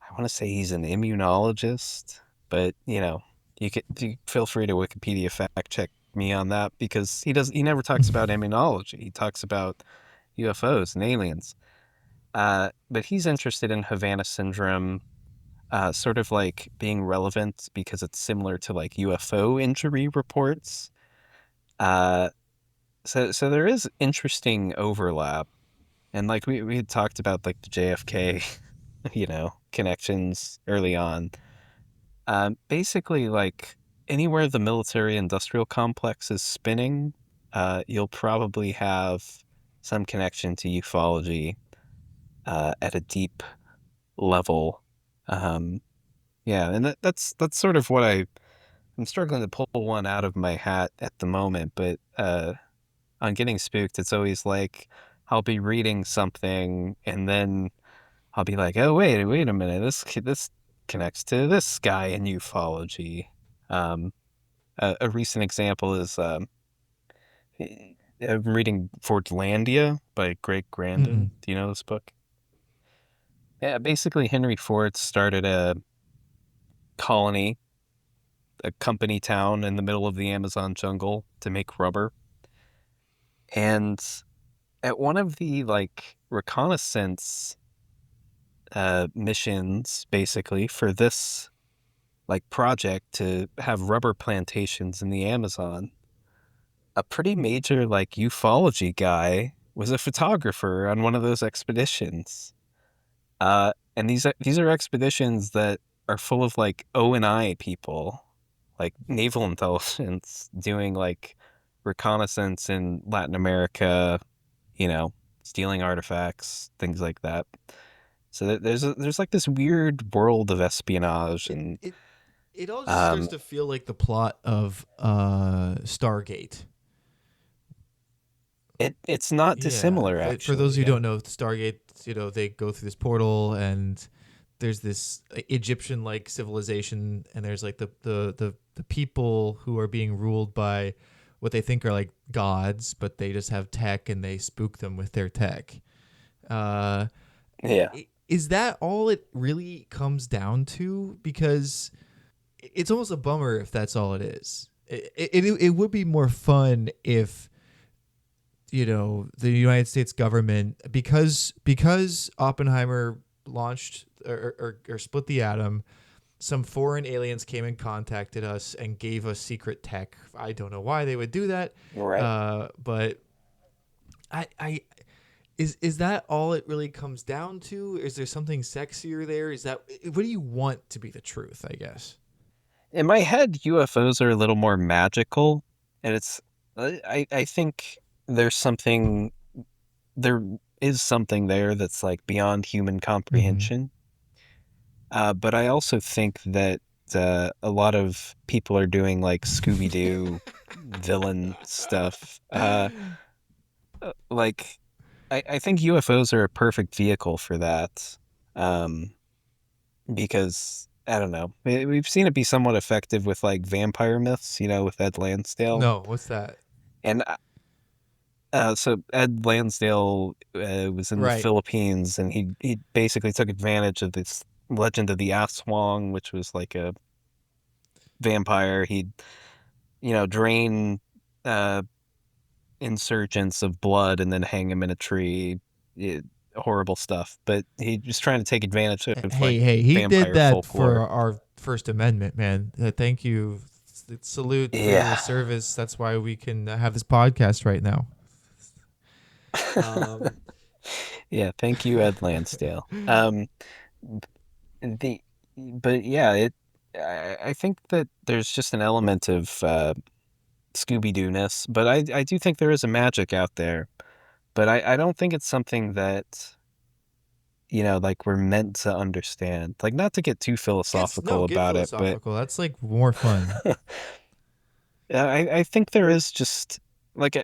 I want to say he's an immunologist, but you feel free to Wikipedia fact check me on that because he never talks about immunology. He talks about UFOs and aliens. But he's interested in Havana syndrome, sort of like being relevant because it's similar to like UFO injury reports. Uh, so there is interesting overlap, and like we had talked about like the JFK, connections early on. Basically, like anywhere the military industrial complex is spinning, you'll probably have some connection to ufology at a deep level. Um, yeah, and that's sort of what I'm struggling to pull one out of my hat at the moment, but on Getting Spooked, it's always like I'll be reading something and then I'll be like, oh wait a minute, this connects to this guy in ufology. Um, a recent example is I'm reading Fordlandia by Greg Grandin. Mm-mm. Do you know this book? Yeah, basically Henry Ford started a colony, a company town in the middle of the Amazon jungle to make rubber. And at one of the like reconnaissance missions, basically for this like project to have rubber plantations in the Amazon, a pretty major like ufology guy was a photographer on one of those expeditions. And these are expeditions that are full of like O&I people, like naval intelligence, doing like reconnaissance in Latin America, you know, stealing artifacts, things like that. So there's like this weird world of espionage, It, and it it all just starts um, to feel like the plot of Stargate. it's not Yeah, dissimilar for those actually. who Yeah. don't know, Stargate, they go through this portal and there's this Egyptian-like civilization, and there's like the people who are being ruled by what they think are like gods, but they just have tech and they spook them with their tech. Uh, Yeah. is that all it really comes down to? Because it's almost a bummer if that's all it is. It would be more fun if the United States government, because Oppenheimer launched or split the atom, some foreign aliens came and contacted us and gave us secret tech. I don't know why they would do that, Right. but I is that all it really comes down to? Is there something sexier there? Is that what do you want to be the truth? I guess. In my head, UFOs are a little more magical, and I think there's something there is something there that's like beyond human Mm-hmm. comprehension. But I also think that a lot of people are doing like Scooby Doo villain stuff. Like I think UFOs are a perfect vehicle for that. Um, because I don't know, we've seen it be somewhat effective with like vampire myths, with Ed Lansdale. No, what's that? And so Ed Lansdale was in the Right. Philippines, and he basically took advantage of this legend of the Aswang, which was like a vampire. He'd drain uh, insurgents of blood and then hang them in a tree. Horrible stuff. But he was trying to take advantage of like Hey, he did vampire that for folklore. our First Amendment, man. Thank you. Salute for your Yeah. service. That's why we can have this podcast right now. Yeah, thank you, Ed Lansdale. The but yeah, I think that there's just an element of Scooby-Doo-ness, but I do think there is a magic out there. But I don't think it's something that like we're meant to understand. Like, not to get too philosophical Get about it, but philosophical. That's like more fun. I think there is just like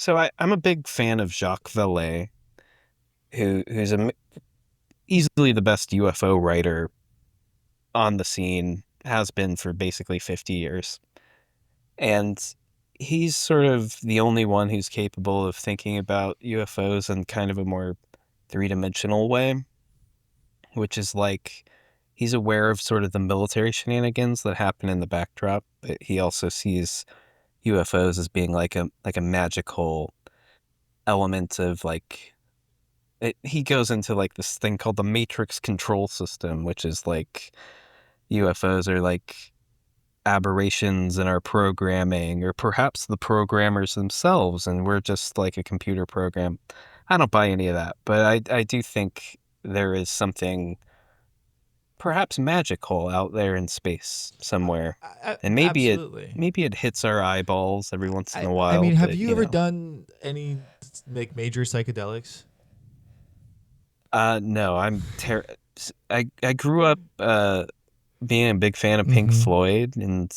I'm a big fan of Jacques Vallée, who's easily the best UFO writer on the scene, has been for basically 50 years. And he's sort of the only one who's capable of thinking about UFOs in kind of a more three-dimensional way, which is like he's aware of sort of the military shenanigans that happen in the backdrop, but he also sees UFOs as being like a magical element of like he goes into like this thing called the matrix control system, which is like UFOs are like aberrations in our programming, or perhaps the programmers themselves, and we're just like a computer program. I don't buy any of that, but I do think there is something perhaps magical out there in space somewhere. And Absolutely. maybe it hits our eyeballs every once in a while. I mean, have but, you ever done any like major psychedelics? No, I grew up being a big fan of Pink Floyd, and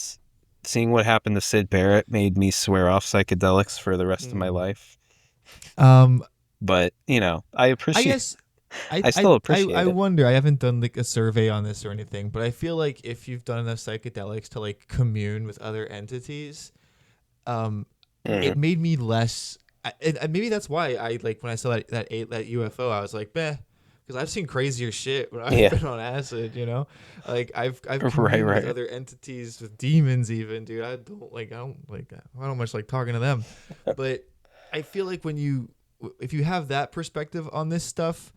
seeing what happened to Sid Barrett made me swear off psychedelics for the rest of my life. But I appreciate. I guess I still appreciate I it. wonder. I haven't done like a survey on this or anything, but I feel like if you've done enough psychedelics to like commune with other entities, it made me less. And maybe that's why I like when I saw that UFO, I was like, meh. Because I've seen crazier shit when I've been on acid, like I've communed with other entities, with demons even, dude. I don't much like talking to them, but I feel like if you have that perspective on this stuff,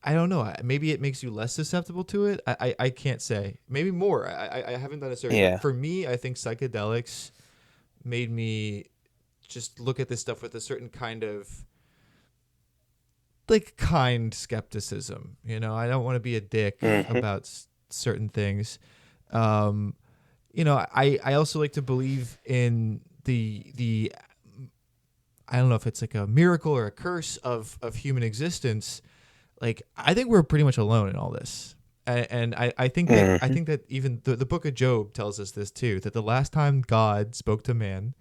I don't know, maybe it makes you less susceptible to it. I can't say, maybe more. I haven't done a survey. Yeah. For me, I think psychedelics made me just look at this stuff with a certain kind of like kind skepticism. I don't want to be a dick about certain things. I also like to believe in the I don't know if it's like a miracle or a curse of human existence. Like, I think we're pretty much alone in all this. And I think that even the book of Job tells us this too, that the last time God spoke to man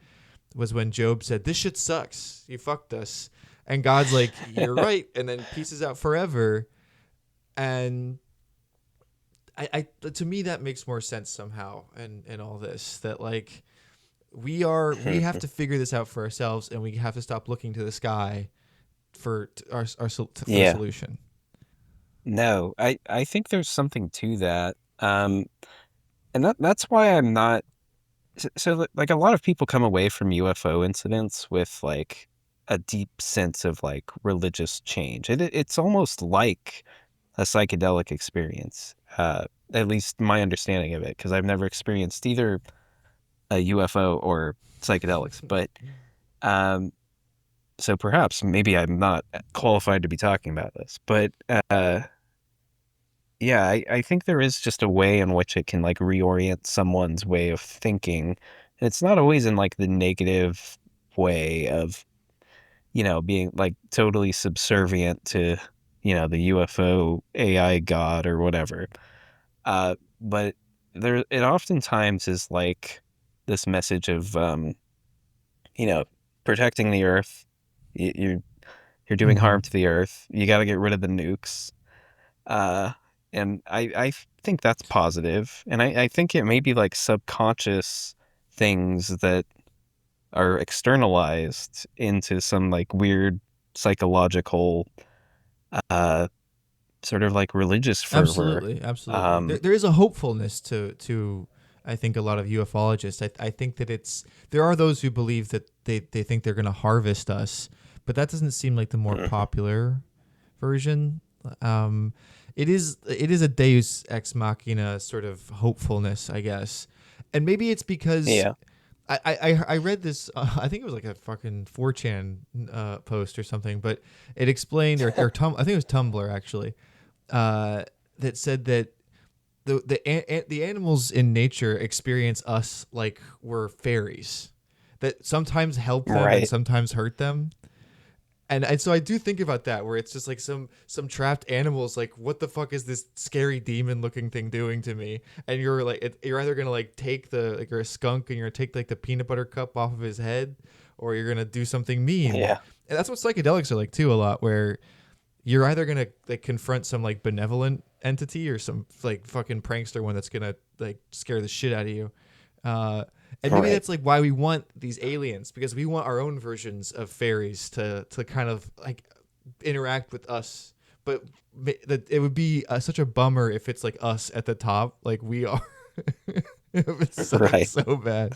was when Job said, "This shit sucks. You fucked us." And God's like, "You're right," and then pieces out forever. And I to me that makes more sense somehow in all this, that like we have to figure this out for ourselves, and we have to stop looking to the sky for our the solution. No, I think there's something to that. And that's why I'm not so like a lot of people come away from UFO incidents with like a deep sense of like religious change. It's almost like a psychedelic experience, at least my understanding of it, because I've never experienced either a UFO or psychedelics. But so perhaps maybe I'm not qualified to be talking about this. But yeah, I think there is just a way in which it can like reorient someone's way of thinking. And it's not always in like the negative way of being like totally subservient to, the UFO AI god or whatever. But it oftentimes is like this message of, protecting the earth. You're doing harm to the earth. You got to get rid of the nukes. And I think that's positive. And I think it may be like subconscious things that are externalized into some like weird psychological sort of like religious fervor. Absolutely. There is a hopefulness to I think a lot of ufologists. I think that there are those who believe that they think they're going to harvest us, but that doesn't seem like the more popular version. It is a deus ex machina sort of hopefulness, I guess. And maybe it's because I read this, I think it was like a fucking 4chan post or something, but it explained, or I think it was Tumblr actually, that said that the animals in nature experience us like we're fairies, that sometimes help them and sometimes hurt them. And so I do think about that, where it's just like some trapped animals, like, what the fuck is this scary demon looking thing doing to me? And you're like, you're either gonna like take you're a skunk and you're gonna take like the peanut butter cup off of his head, or you're gonna do something mean. Yeah. And that's what psychedelics are like too, a lot, where you're either gonna like confront some like benevolent entity or some like fucking prankster one that's gonna like scare the shit out of you. And maybe that's like why we want these aliens, because we want our own versions of fairies to kind of like interact with us. But it would be such a bummer if it's like us at the top, like we are. It's so bad.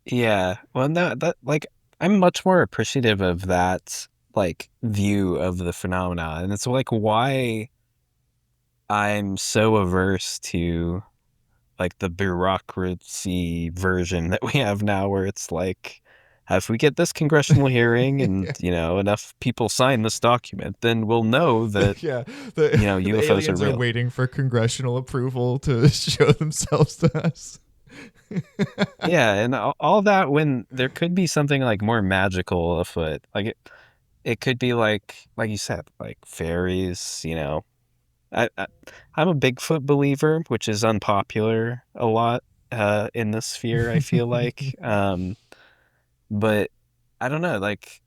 Yeah. Well, no, that like I'm much more appreciative of that like view of the phenomena, and it's like why I'm so averse to like the bureaucracy version that we have now, where it's like, if we get this congressional hearing and enough people sign this document, then we'll know that the UFOs aliens are real. waiting for congressional approval to show themselves to us. Yeah, and all that, when there could be something like more magical afoot. Like it could be like you said, like fairies. I'm a Bigfoot believer, which is unpopular a lot in this sphere, I feel like. But I don't know, like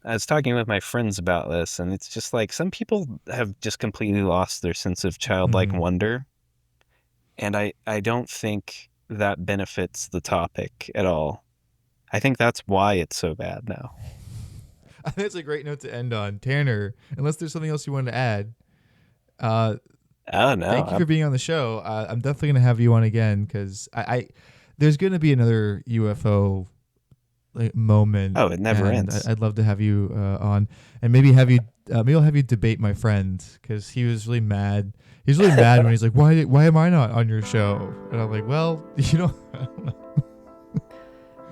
I was talking with my friends about this, and it's just like some people have just completely lost their sense of childlike wonder. And I don't think that benefits the topic at all. I think that's why it's so bad now. I think it's a great note to end on. Tanner, unless there's something else you wanted to add. Oh no! Thank you for being on the show. I'm definitely gonna have you on again, because I there's gonna be another UFO moment. Oh, it never ends. I'd love to have you on, and maybe have you maybe I'll have you debate my friend, because he was really mad. He's really mad when he's like, why am I not on your show? And I'm like, well, I don't know.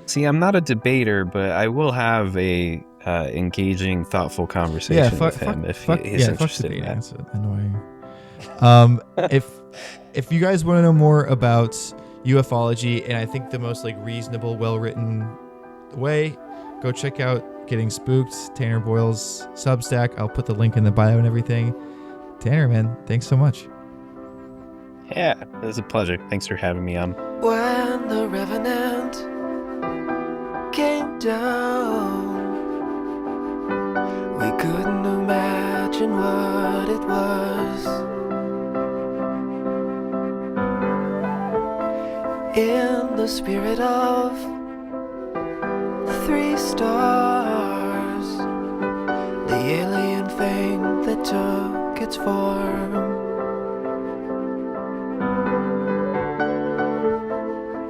See, I'm not a debater, but I will have a engaging, thoughtful conversation with him if he's interested in that. That's annoying. If you guys want to know more about ufology, and I think the most like reasonable, well-written way, go check out Getting Spooked, Tanner Boyle's Substack. I'll put the link in the bio and everything. Tanner, man, thanks so much. Yeah, it was a pleasure. Thanks for having me on. When the Revenant came down, we couldn't imagine what it was. In the spirit of 3 stars, the alien thing that took its form.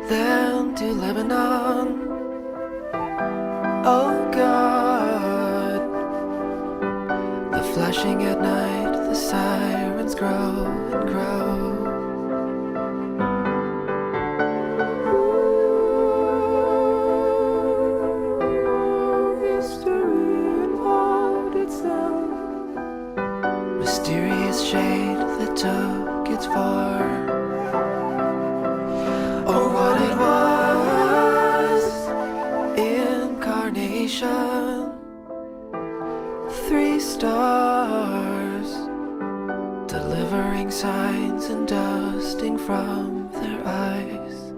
Then to Lebanon, oh God, the flashing at night, the sirens grow and grow. Mysterious shade that took its form, or what it was, incarnation, 3 stars, delivering signs and dusting from their eyes.